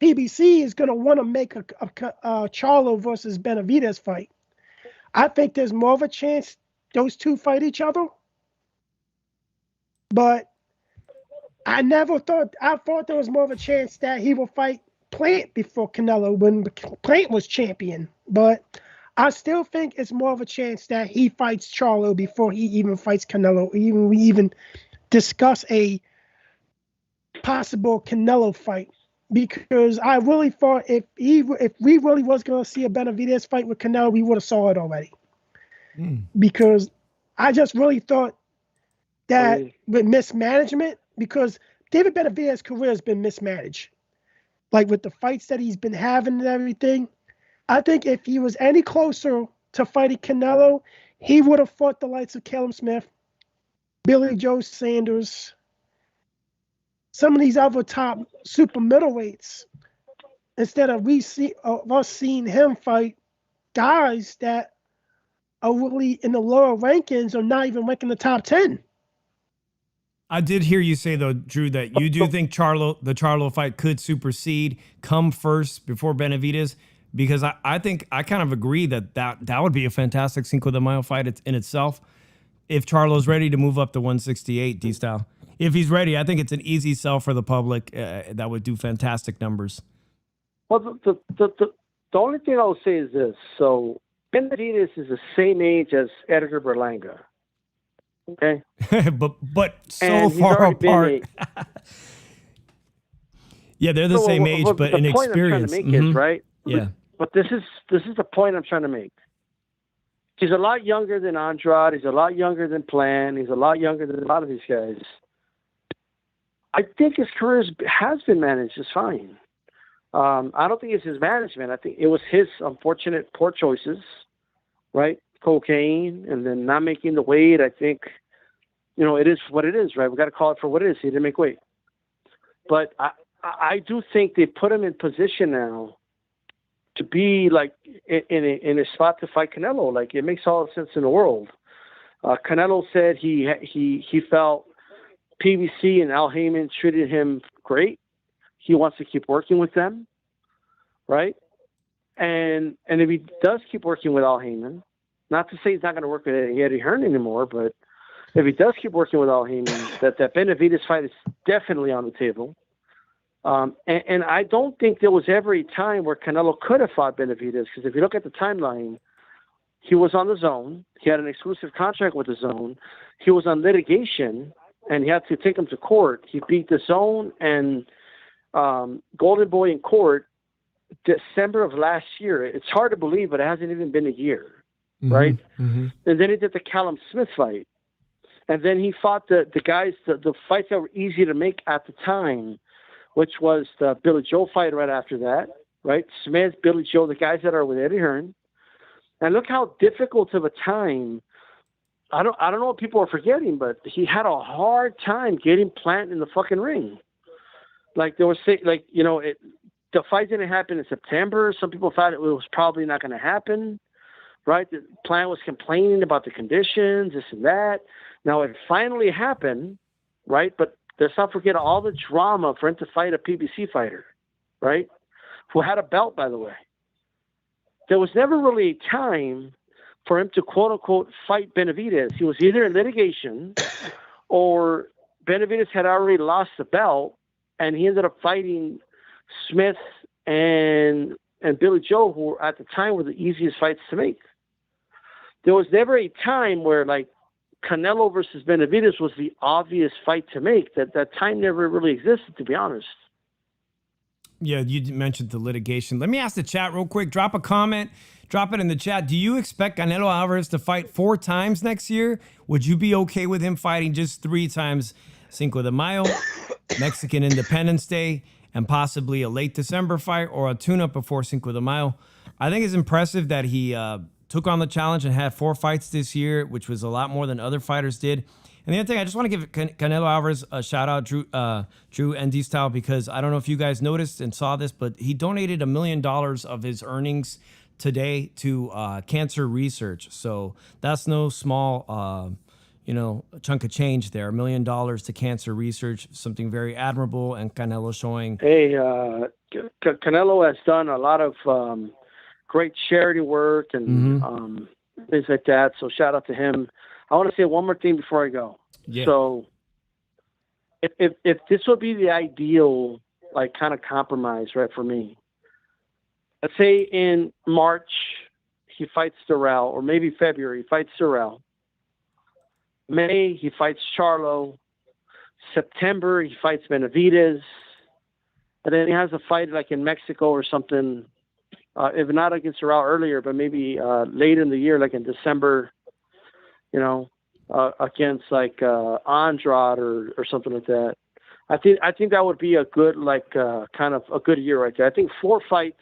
PBC is going to want to make a Charlo versus Benevidez fight. I think there's more of a chance those two fight each other. But I thought there was more of a chance that he would fight Plant before Canelo when Plant was champion. But I still think it's more of a chance that he fights Charlo before he even fights Canelo. We even discuss a possible Canelo fight. Because I really thought if we really was going to see a Benevidez fight with Canelo, we would have saw it already. Because I just really thought that with mismanagement, because David Benevidez's career has been mismanaged. Like with the fights that he's been having and everything, I think if he was any closer to fighting Canelo, he would have fought the likes of Callum Smith, Billy Joe Sanders, some of these other top super middleweights, instead of us seeing him fight guys that are really in the lower rankings or not even ranking the top 10. I did hear you say, though, Drew, that you do think the Charlo fight could supersede, come first before Benevidez, because I think I kind of agree that would be a fantastic Cinco de Mayo fight in itself if Charlo's ready to move up to 168 D-style. If he's ready, I think it's an easy sell for the public. That would do fantastic numbers. Well, the only thing I'll say is this. So Benevidez is the same age as Edgar Berlanga. Okay? but so far apart. Yeah, they're the same age, but in experience. The point I'm trying to make is, right? Yeah. But this is the point I'm trying to make. He's a lot younger than Andrade. He's a lot younger than Plan. He's a lot younger than a lot of these guys. I think his career has been managed just fine. I don't think it's his management. I think it was his unfortunate poor choices, right? Cocaine and then not making the weight. I think, it is what it is, right? We got to call it for what it is. He didn't make weight. But I do think they put him in position now to be like in a spot to fight Canelo. Like it makes all the sense in the world. Canelo said he felt PBC and Al Heyman treated him great. He wants to keep working with them, right? And if he does keep working with Al Heyman, not to say he's not going to work with Eddie Hearn anymore, but if he does keep working with Al Heyman, that Benevidez fight is definitely on the table. And I don't think there was ever a time where Canelo could have fought Benevidez, because if you look at the timeline, he was on the Zone. He had an exclusive contract with the Zone. He was on litigation, and he had to take him to court. He beat the Zone and Golden Boy in court December of last year. It's hard to believe, but it hasn't even been a year, right? Mm-hmm. And then he did the Callum Smith fight. And then he fought the guys, the fights that were easy to make at the time, which was the Billy Joe fight right after that, right? Smith, Billy Joe, the guys that are with Eddie Hearn. And look how difficult of a time. I don't know what people are forgetting, but he had a hard time getting Plant in the fucking ring. Like there was, the fight didn't happen in September. Some people thought it was probably not going to happen, right? The Plant was complaining about the conditions, this and that. Now it finally happened, right? But let's not forget all the drama for him to fight a PBC fighter, right? Who had a belt, by the way. There was never really a time for him to quote unquote fight Benevidez. He was either in litigation or Benevidez had already lost the belt, and he ended up fighting Smith and Billy Joe, who at the time were the easiest fights to make. There was never a time where like Canelo versus Benevidez was the obvious fight to make. That time never really existed, to be honest. Yeah, you mentioned the litigation. Let me ask the chat real quick. Drop a comment. Drop it in the chat. Do you expect Canelo Alvarez to fight 4 times next year? Would you be okay with him fighting just 3 times? Cinco de Mayo, Mexican Independence Day, and possibly a late December fight or a tune-up before Cinco de Mayo. I think it's impressive that he took on the challenge and had 4 fights this year, which was a lot more than other fighters did. And the other thing, I just want to give Canelo Alvarez a shout-out, Drew and D-Style, because I don't know if you guys noticed and saw this, but he donated $1 million of his earnings today to cancer research. So that's no small a chunk of change there. $1 million to cancer research, something very admirable, and Canelo showing. Hey, Canelo has done a lot of great charity work and things like that. So shout out to him. I want to say one more thing before I go. Yeah. So if this would be the ideal, like, kind of compromise, right, for me, let's say in March he fights Durrell, or maybe February he fights Durrell. May, he fights Charlo. September, he fights Benevidez. And then he has a fight like in Mexico or something, if not against Durrell earlier, but maybe late in the year, like in December, against like Andrade or something like that. I think that would be a good, like, kind of a good year right there. I think 4 fights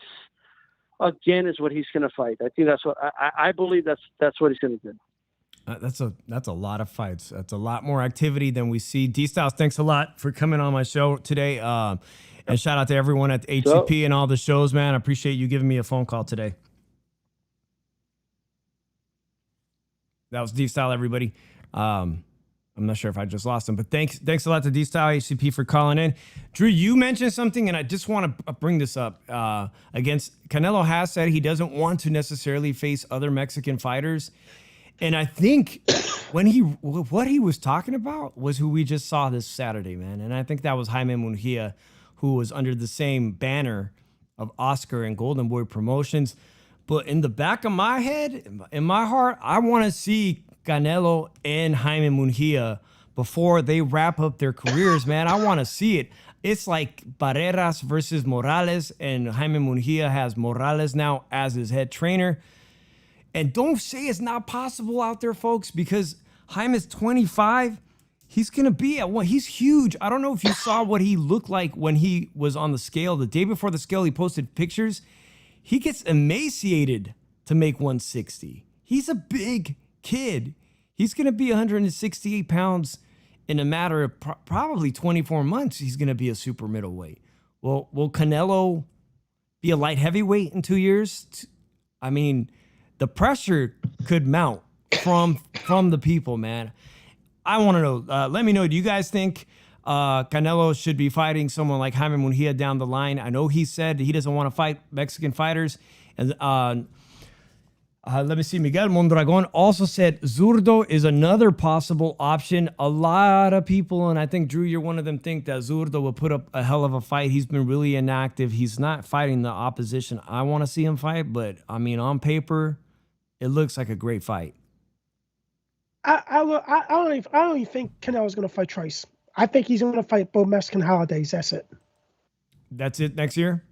again is what he's going to fight. I think that's what I believe. That's what he's going to do. That's a lot of fights. That's a lot more activity than we see. D-Styles, thanks a lot for coming on my show today. And shout out to everyone at HCP and all the shows, man. I appreciate you giving me a phone call today. That was D-Style, everybody. I'm not sure if I just lost him, but thanks a lot to D-Style, HCP, for calling in. Drew, you mentioned something, and I just want to bring this up. Against Canelo has said he doesn't want to necessarily face other Mexican fighters. And I think what he was talking about was who we just saw this Saturday, man. And I think that was Jaime Munguia, who was under the same banner of Oscar and Golden Boy Promotions. But in the back of my head, in my heart, I want to see Canelo and Jaime Munguia before they wrap up their careers, man. I want to see it. It's like Barreras versus Morales, and Jaime Munguia has Morales now as his head trainer. And don't say it's not possible out there, folks, because Jaime's 25. He's going to be at one. He's huge. I don't know if you saw what he looked like when he was on the scale. The day before the scale, he posted pictures. He gets emaciated to make 160. He's a big kid. He's going to be 168 pounds in a matter of probably 24 months. He's going to be a super middleweight. Well, will Canelo be a light heavyweight in 2 years? I mean, the pressure could mount from the people, man. I want to know. Let me know. Do you guys think Canelo should be fighting someone like Jaime Munguia down the line? I know he said he doesn't want to fight Mexican fighters. And let me see. Miguel Mondragon also said Zurdo is another possible option. A lot of people, and I think, Drew, you're one of them, think that Zurdo will put up a hell of a fight. He's been really inactive. He's not fighting the opposition I want to see him fight, but, I mean, on paper, it looks like a great fight. I don't even think Canelo's going to fight Trice. I think he's going to fight both Mexican holidays. That's it. That's it next year?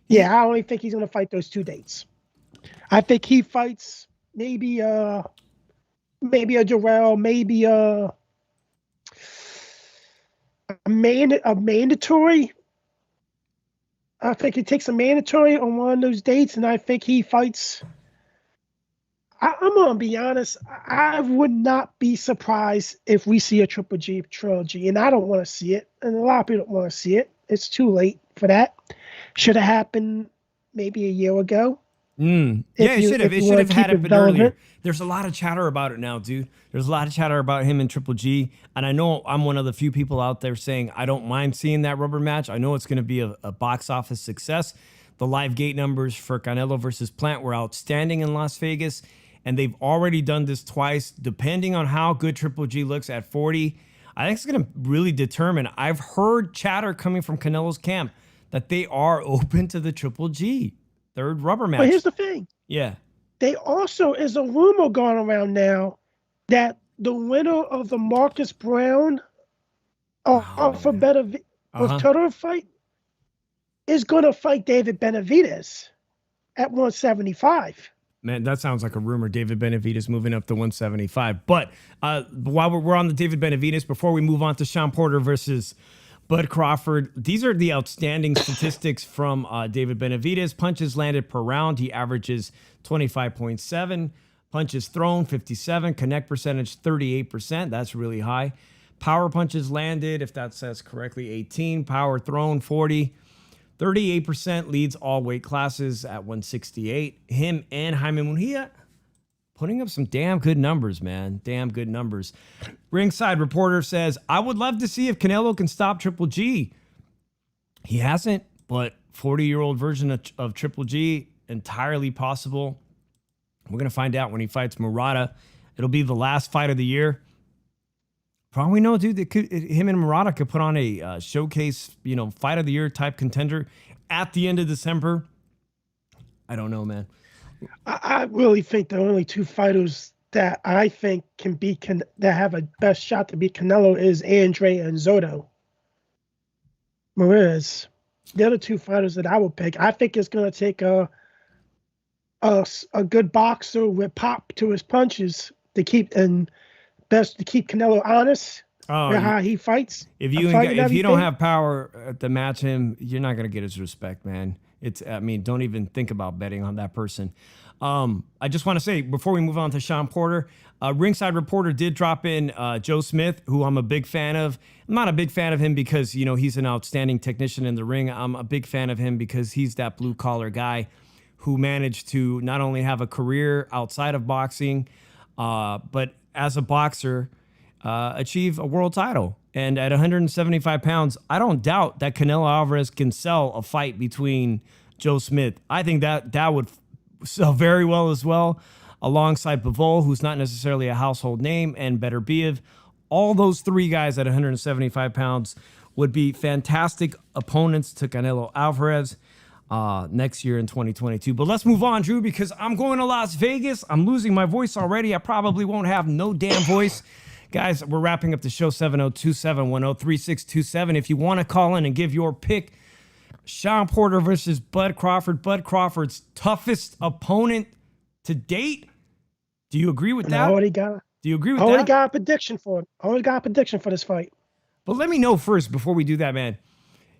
Yeah, I don't even think he's going to fight those 2 dates. I think he fights maybe a Durrell, maybe a mandatory. I think he takes a mandatory on one of those dates, and I think he fights. I'm going to be honest. I would not be surprised if we see a Triple G trilogy, and I don't want to see it, and a lot of people don't want to see it. It's too late for that. Should have happened maybe a year ago. Yeah, it should have. It should have happened earlier. There's a lot of chatter about it now, dude. There's a lot of chatter about him and Triple G, and I know I'm one of the few people out there saying I don't mind seeing that rubber match. I know it's going to be a box office success. The live gate numbers for Canelo versus Plant were outstanding in Las Vegas. and they've already done this twice. Depending on how good Triple G looks at 40, I think it's going to really determine. I've heard chatter coming from Canelo's camp that they are open to the Triple G third rubber match. But here's the thing. Yeah. They also is a rumor going around now that the winner of the Marcus Brown for better with Toto fight is going to fight David Benevidez at 175. Man, that sounds like a rumor. David Benevidez moving up to 175. But while we're on the David Benevidez, before we move on to Shawn Porter versus Bud Crawford, these are the outstanding statistics from David Benevidez. Punches landed per round, he averages 25.7. Punches thrown, 57. Connect percentage, 38%. That's really high. Power punches landed, if that says correctly, 18. Power thrown, 40. 38% leads all weight classes at 168. Him and Jaime Munguia putting up some damn good numbers, man. Damn good numbers. Ringside reporter says, I would love to see if Canelo can stop Triple G. He hasn't, but 40-year-old version of Triple G, entirely possible. We're going to find out when he fights Murata. It'll be the last fight of the year. Probably no, dude. Him and Murata could put on a showcase, fight of the year type contender at the end of December. I don't know, man. I really think the only two fighters that I think that have a best shot to beat Canelo is Andre and Zotto. Whereas the other two fighters that I would pick, I think it's going to take a good boxer with pop to his punches to keep Canelo honest with how he fights. If you don't have power to match him, you're not gonna get his respect, man. Don't even think about betting on that person. I just want to say before we move on to Shawn Porter, Ringside reporter did drop in Joe Smith, who I'm a big fan of. I'm not a big fan of him because he's an outstanding technician in the ring. I'm a big fan of him because he's that blue collar guy who managed to not only have a career outside of boxing, but as a boxer, achieve a world title. And at 175 pounds, I don't doubt that Canelo Alvarez can sell a fight between Joe Smith. I think that would sell very well as well, alongside Bivol, who's not necessarily a household name, and Beterbiev. All those three guys at 175 pounds would be fantastic opponents to Canelo Alvarez next year in 2022. But let's move on, Drew, because I'm going to Las Vegas. I'm losing my voice already. I probably won't have no damn voice. Guys, we're wrapping up the show. 702-710-3627. If you want to call in and give your pick, Shawn Porter versus Bud Crawford. Bud Crawford's toughest opponent to date. Do you agree with that? Do you agree with that? I already got a prediction for it. I already got a prediction for this fight. But let me know first before we do that, man.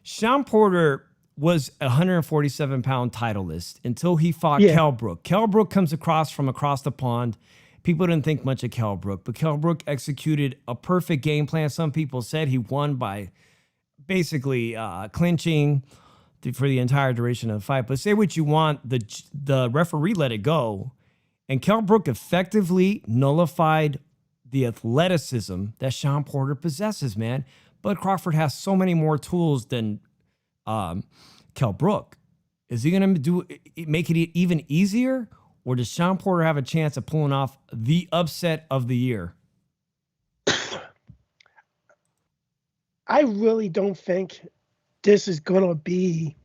Shawn Porter was a 147-pound titleist until he fought Kell Brook. Kell Brook comes from across the pond. People didn't think much of Kell Brook, but Kell Brook executed a perfect game plan. Some people said he won by basically clinching for the entire duration of the fight. But say what you want, the referee let it go, and Kell Brook effectively nullified the athleticism that Shawn Porter possesses, man. Bud Crawford has so many more tools than Kell Brook. Is he going to make it even easier, or does Shawn Porter have a chance of pulling off the upset of the year? I really don't think this is going to be.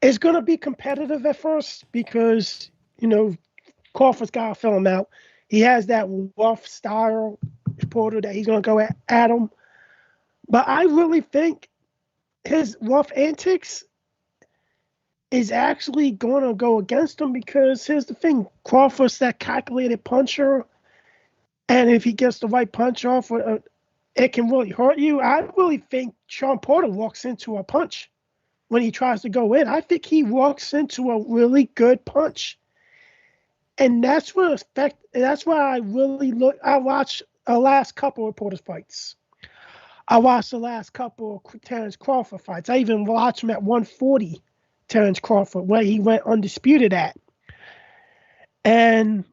It's going to be competitive at first because Crawford's got to fill him out. He has that rough style, Porter, that he's going to go at him. But I really think his rough antics is actually going to go against him because here's the thing. Crawford's that calculated puncher, and if he gets the right punch off, it can really hurt you. I really think Shawn Porter walks into a punch when he tries to go in. I think he walks into a really good punch. And that's why I really look. I watched the last couple of Porter's fights. I watched the last couple of Terence Crawford fights. I even watched him at 140, Terence Crawford, where he went undisputed at. And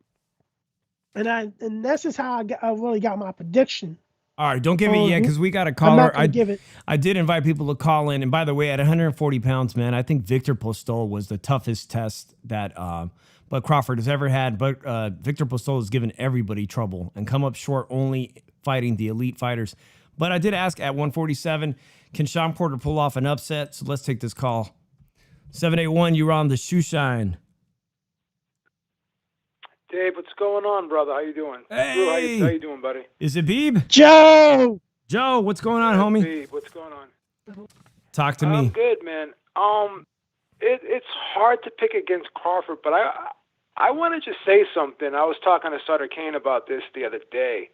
this is how I really got my prediction. All right, don't give it yet because we got a caller. I'm not gonna give it. I did invite people to call in. And by the way, at 140 pounds, man, I think Victor Postol was the toughest test that Bud Crawford has ever had. But Victor Postol has given everybody trouble and come up short only fighting the elite fighters. But I did ask at 147, can Shawn Porter pull off an upset? So let's take this call. 781, you're on the Shoe Shine. Dave, what's going on, brother? How you doing? Hey! Drew, how you doing, buddy? Is it Beeb? Joe! Joe, what's going on, homie? Beeb, what's going on? Talk to me. I'm good, man. It's hard to pick against Crawford, but I want to just say something. I was talking to Sutter Kane about this the other day,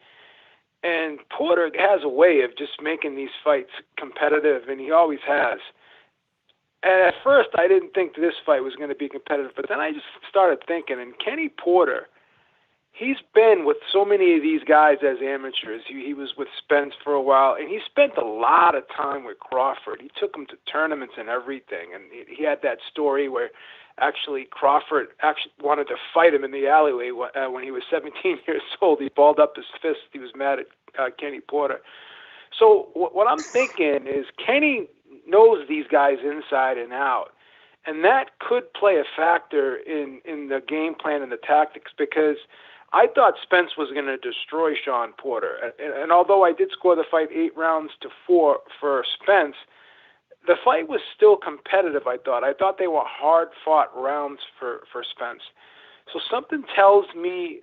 and Porter has a way of just making these fights competitive, and he always has. And at first, I didn't think this fight was going to be competitive, but then I just started thinking, and Kenny Porter, he's been with so many of these guys as amateurs. He was with Spence for a while, and he spent a lot of time with Crawford. He took him to tournaments and everything, and he had that story where actually Crawford actually wanted to fight him in the alleyway when he was 17 years old. He balled up his fist. He was mad at Kenny Porter. So what I'm thinking is Kenny knows these guys inside and out, and that could play a factor in the game plan and the tactics, because I thought Spence was going to destroy Shawn Porter. And although I did score the fight 8-4 for Spence, the fight was still competitive, I thought. I thought they were hard-fought rounds for Spence. So something tells me,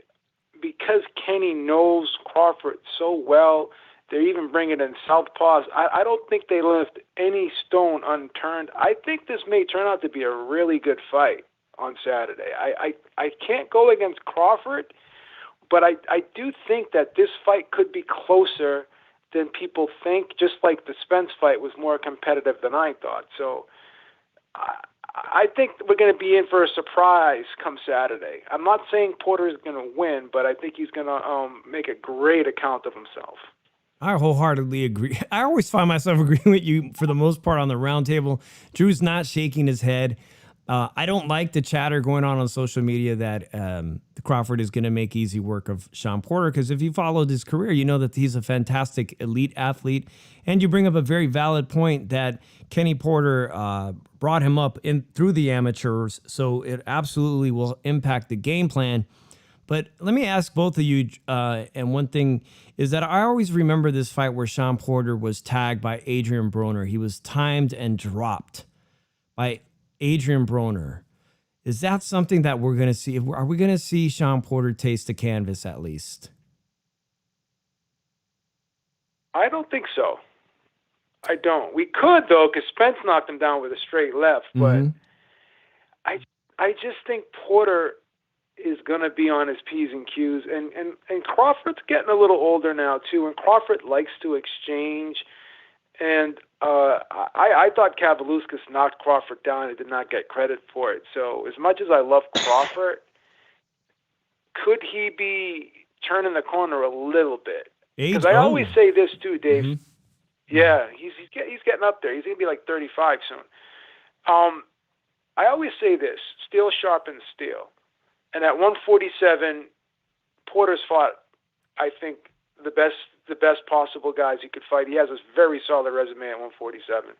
because Kenny knows Crawford so well, they're even bringing in southpaws. I don't think they left any stone unturned. I think this may turn out to be a really good fight on Saturday. I can't go against Crawford, but I do think that this fight could be closer than people think, just like the Spence fight was more competitive than I thought. So I think we're going to be in for a surprise come Saturday. I'm not saying Porter is going to win, but I think he's going to make a great account of himself. I wholeheartedly agree. I always find myself agreeing with you for the most part on the round table. Drew's not shaking his head. I don't like the chatter going on social media that Crawford is going to make easy work of Shawn Porter, because if you followed his career, you know that he's a fantastic elite athlete. And you bring up a very valid point that Kenny Porter brought him up through the amateurs, so it absolutely will impact the game plan. But let me ask both of you, and one thing is that I always remember this fight where Shawn Porter was tagged by Adrian Broner. He was timed and dropped by Adrian Broner. Is that something that we're going to see? Are we going to see Shawn Porter taste the canvas at least? I don't think so. I don't. We could, though, because Spence knocked him down with a straight left. But I just think Porter is going to be on his P's and Q's. And Crawford's getting a little older now, too, and Crawford likes to exchange. And I thought Kavaluskas knocked Crawford down and did not get credit for it. So as much as I love Crawford, could he be turning the corner a little bit? Because I always say this, too, Dave. Mm-hmm. Yeah, he's getting up there. He's going to be like 35 soon. I always say this, steel sharpens steel. And at 147, Porter's fought, I think, the best possible guys he could fight. He has a very solid resume at 147.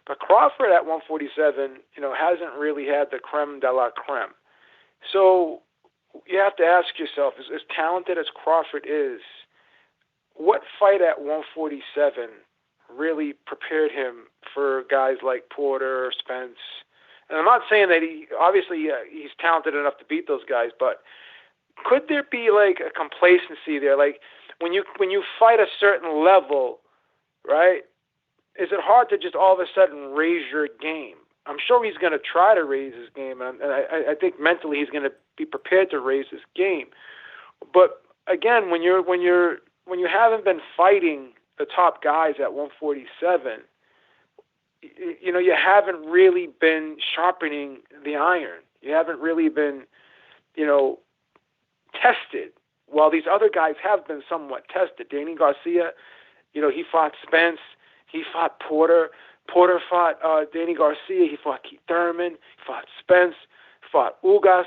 But Crawford at 147, hasn't really had the creme de la creme. So you have to ask yourself, as talented as Crawford is, what fight at 147 really prepared him for guys like Porter or Spence? And I'm not saying that he's talented enough to beat those guys, but could there be like a complacency there? Like when you fight a certain level, right? Is it hard to just all of a sudden raise your game? I'm sure he's going to try to raise his game, and I think mentally he's going to be prepared to raise his game. But again, when you haven't been fighting the top guys at 147, you haven't really been sharpening the iron. You haven't really been, tested. While these other guys have been somewhat tested. Danny Garcia, he fought Spence. He fought Porter. Porter fought Danny Garcia. He fought Keith Thurman. He fought Spence. Fought Ugas.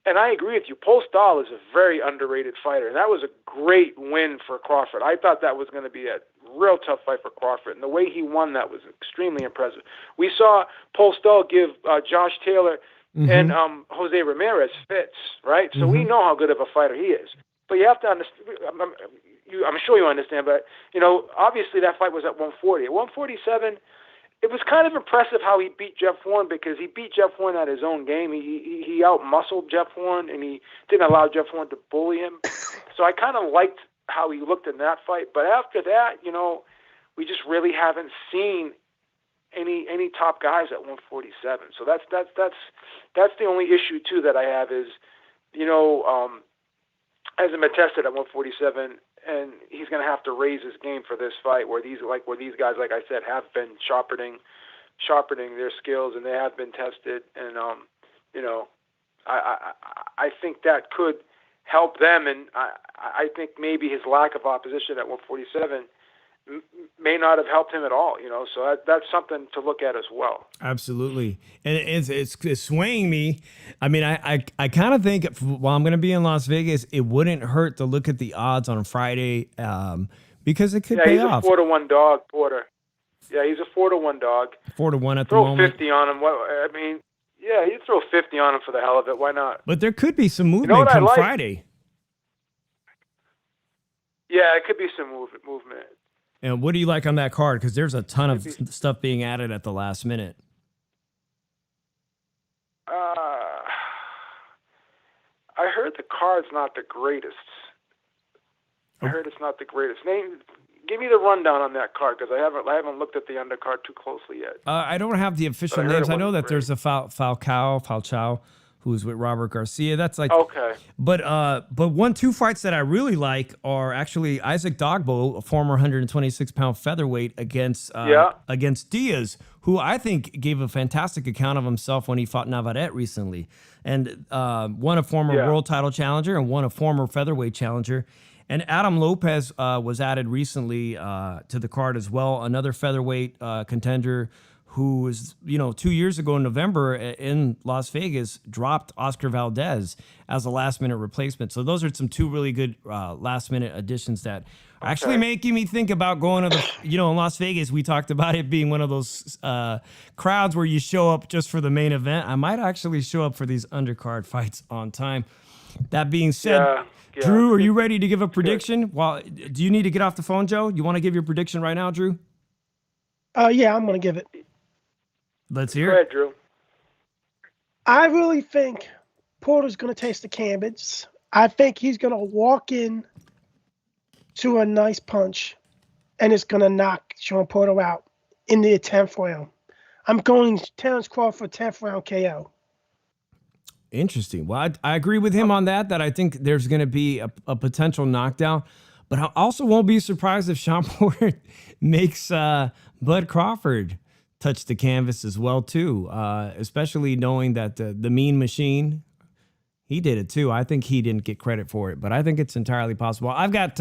And I agree with you. Postol is a very underrated fighter, and that was a great win for Crawford. I thought that was going to be a real tough fight for Crawford, and the way he won that was extremely impressive. We saw Postol give Josh Taylor and Jose Ramirez fits, right? So we know how good of a fighter he is. But you have to understand. I'm sure you understand. But obviously that fight was at 140. At 147, it was kind of impressive how he beat Jeff Horn, because he beat Jeff Horn at his own game. He out-muscled Jeff Horn, and he didn't allow Jeff Horn to bully him. So I kind of liked how he looked in that fight. But after that, we just really haven't seen any top guys at 147. So that's the only issue too that I have is, hasn't been tested at 147, and he's going to have to raise his game for this fight, where these guys, like I said, have been sharpening their skills, and they have been tested, and I think that could help them, and I think maybe his lack of opposition at 147 may not have helped him at all, so that's something to look at as well. Absolutely. And it's swaying me. I mean, I kind of think while I'm going to be in Las Vegas, it wouldn't hurt to look at the odds on Friday because it could pay off. He's a 4-1 dog, Porter. Yeah, he's a 4-1 dog. 4-1 at the moment. Throw 50 on him. Yeah, you throw 50 on him for the hell of it. Why not? But there could be some movement come Friday. Yeah, it could be some movement. And what do you like on that card? Because there's a ton of stuff being added at the last minute. I heard the card's not the greatest. I heard it's not the greatest. Give me the rundown on that card, because I haven't looked at the undercard too closely yet. I don't have the official names. I know that there's a Falcao, who's with Robert Garcia. That's like okay. But 2 fights that I really like are actually Isaac Dogbo, a former 126-pound featherweight, against Diaz, who I think gave a fantastic account of himself when he fought Navarrete recently, and won a former world title challenger and won a former featherweight challenger. And Adam Lopez was added recently to the card as well, another featherweight contender who was, 2 years ago in November in Las Vegas, dropped Oscar Valdez as a last-minute replacement. So those are two really good last-minute additions that are actually making me think about going to the, in Las Vegas, we talked about it being one of those crowds where you show up just for the main event. I might actually show up for these undercard fights on time. That being said, Drew, are you ready to give a prediction? Do you need to get off the phone, Joe? You want to give your prediction right now, Drew? Yeah, I'm going to give it. Let's hear it. Go ahead, Drew. I really think Porter's going to taste the canvas. I think he's going to walk in to a nice punch, and it's going to knock Shawn Porter out in the 10th round. I'm going Terrence Crawford 10th round KO. Interesting. Well, I agree with him on that I think there's going to be a potential knockdown. But I also won't be surprised if Shawn Porter makes Bud Crawford touch the canvas as well, too, especially knowing that the Mean Machine, he did it, too. I think he didn't get credit for it, but I think it's entirely possible. I've got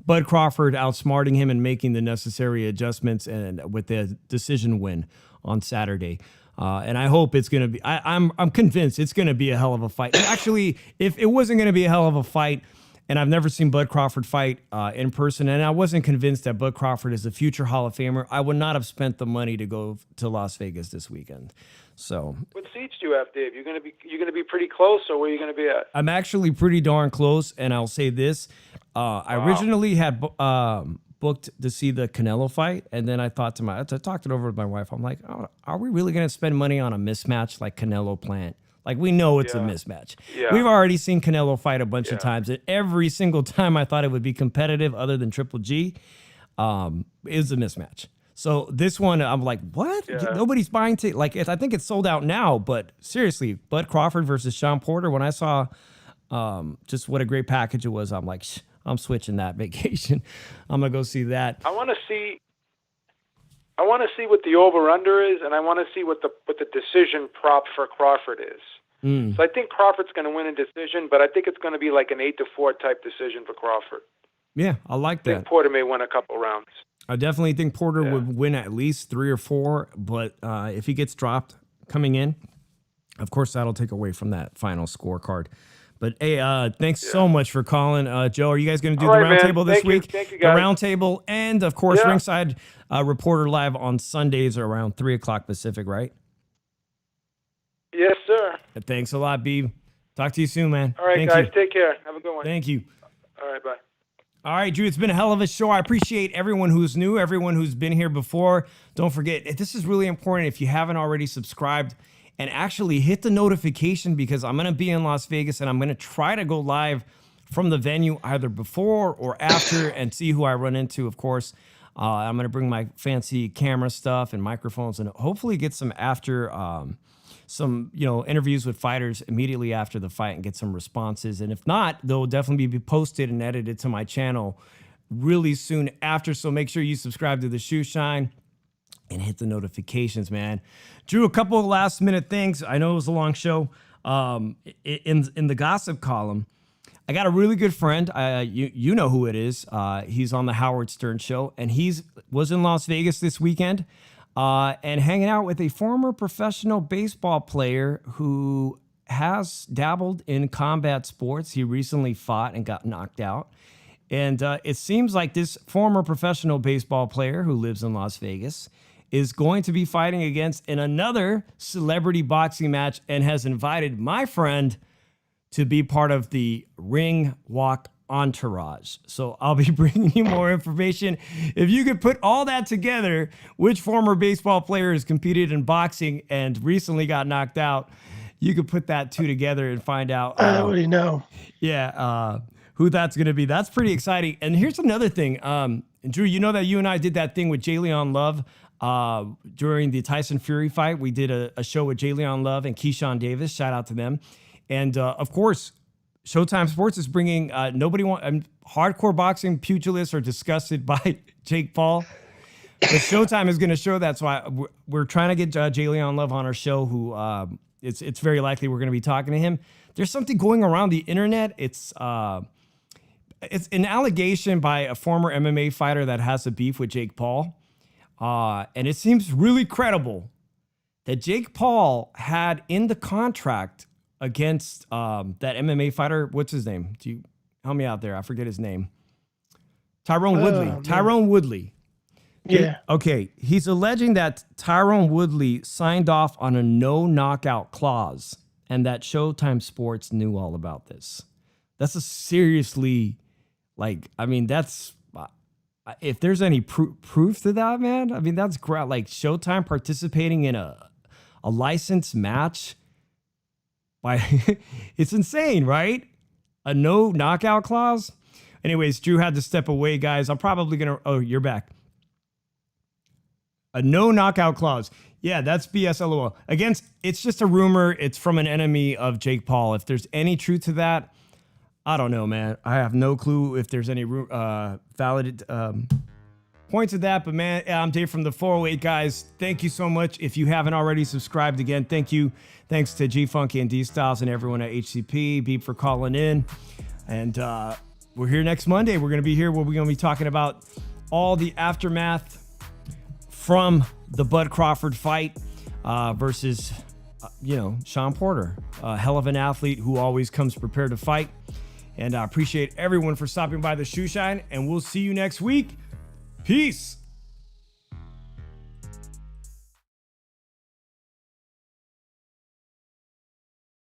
Bud Crawford outsmarting him and making the necessary adjustments and with the decision win on Saturday. And I hope it's going to be, I'm convinced it's going to be a hell of a fight. Actually, if it wasn't going to be a hell of a fight, and I've never seen Bud Crawford fight in person, and I wasn't convinced that Bud Crawford is a future Hall of Famer, I would not have spent the money to go to Las Vegas this weekend. So, what seats do you have, Dave? You're gonna be pretty close, or where are you gonna be at? I'm actually pretty darn close, and I'll say this: I originally had booked to see the Canelo fight, and then I talked it over with my wife. I'm like, oh, are we really gonna spend money on a mismatch like Canelo Plant? Like, we know it's a mismatch. Yeah. We've already seen Canelo fight a bunch of times, and every single time I thought it would be competitive other than Triple G, is a mismatch. So this one, I'm like, what? Yeah. Nobody's buying I think it's sold out now, but seriously, Bud Crawford versus Shawn Porter, when I saw just what a great package it was, I'm like, I'm switching that vacation. I'm going to go see that. I want to see what the over-under is, and I want to see what the decision prop for Crawford is. So I think Crawford's going to win a decision, but I think it's going to be like an 8-4 type decision for Crawford. Yeah, I like that. I think Porter may win a couple rounds. I definitely think Porter would win at least 3 or 4, but if he gets dropped coming in, of course, that'll take away from that final scorecard. But hey, thanks so much for calling, Joe. Are you guys going to do the roundtable this week? Thank you, guys. The roundtable, and of course, Ringside Reporter Live on Sundays around 3 o'clock Pacific, right? Yes, sir. Thanks a lot, B. Talk to you soon, man. All right, Thank guys. you. Take care. Have a good one. Thank you. All right, bye. All right, Drew, it's been a hell of a show. I appreciate everyone who's new, everyone who's been here before. Don't forget, this is really important. If you haven't already subscribed, and actually hit the notification, because I'm going to be in Las Vegas and I'm going to try to go live from the venue either before or after and see who I run into, of course. I'm going to bring my fancy camera stuff and microphones and hopefully get some interviews with fighters immediately after the fight and get some responses. And if not, they'll definitely be posted and edited to my channel really soon after. So make sure you subscribe to the Shoe Shine and hit the notifications, man. Drew, a couple of last minute things. I know it was a long show. In the gossip column, I got a really good friend. You know who it is. He's on the Howard Stern show, and was in Las Vegas this weekend and hanging out with a former professional baseball player who has dabbled in combat sports. He recently fought and got knocked out. And it seems like this former professional baseball player who lives in Las Vegas is going to be fighting in another celebrity boxing match and has invited my friend to be part of the ring walk entourage. So I'll be bringing you more information. If you could put all that together, which former baseball player has competed in boxing and recently got knocked out, you could put that two together and find out. I already know. Yeah, who that's going to be. That's pretty exciting. And here's another thing. Drew, you know that you and I did that thing with Jayleon Love during the Tyson Fury fight. We did a show with Jayleon Love and Keyshawn Davis. Shout out to them. And of course, Showtime Sports is bringing hardcore boxing pugilists are disgusted by Jake Paul. But Showtime is going to show that. So we're trying to get Jayleon Love on our show, who it's very likely we're going to be talking to him. There's something going around the internet. It's an allegation by a former MMA fighter that has a beef with Jake Paul. And it seems really credible that Jake Paul had in the contract against that MMA fighter. What's his name? Do you help me out there? I forget his name. Tyrone Woodley. Man. Tyrone Woodley. Yeah. Okay. He's alleging that Tyrone Woodley signed off on a no knockout clause and that Showtime Sports knew all about this. That's a seriously, that's, if there's any proof to that, man, I mean, that's great. Like Showtime participating in a licensed match. It's insane, right? A no knockout clause. Anyways, Drew had to step away, guys. I'm probably gonna. Oh, you're back. A no knockout clause. Yeah, that's BS. LOL. It's just a rumor. It's from an enemy of Jake Paul. If there's any truth to that, I don't know, man. I have no clue if there's any valid points of that. But man, I'm Dave from the 408, guys. Thank you so much. If you haven't already subscribed, again, thank you. Thanks to G Funky and D Styles and everyone at HCP. Beep for calling in. And we're here next Monday. We're going to be here where we're going to be talking about all the aftermath from the Bud Crawford fight versus, Shawn Porter, a hell of an athlete who always comes prepared to fight. And I appreciate everyone for stopping by the Shoe Shine, and we'll see you next week. Peace.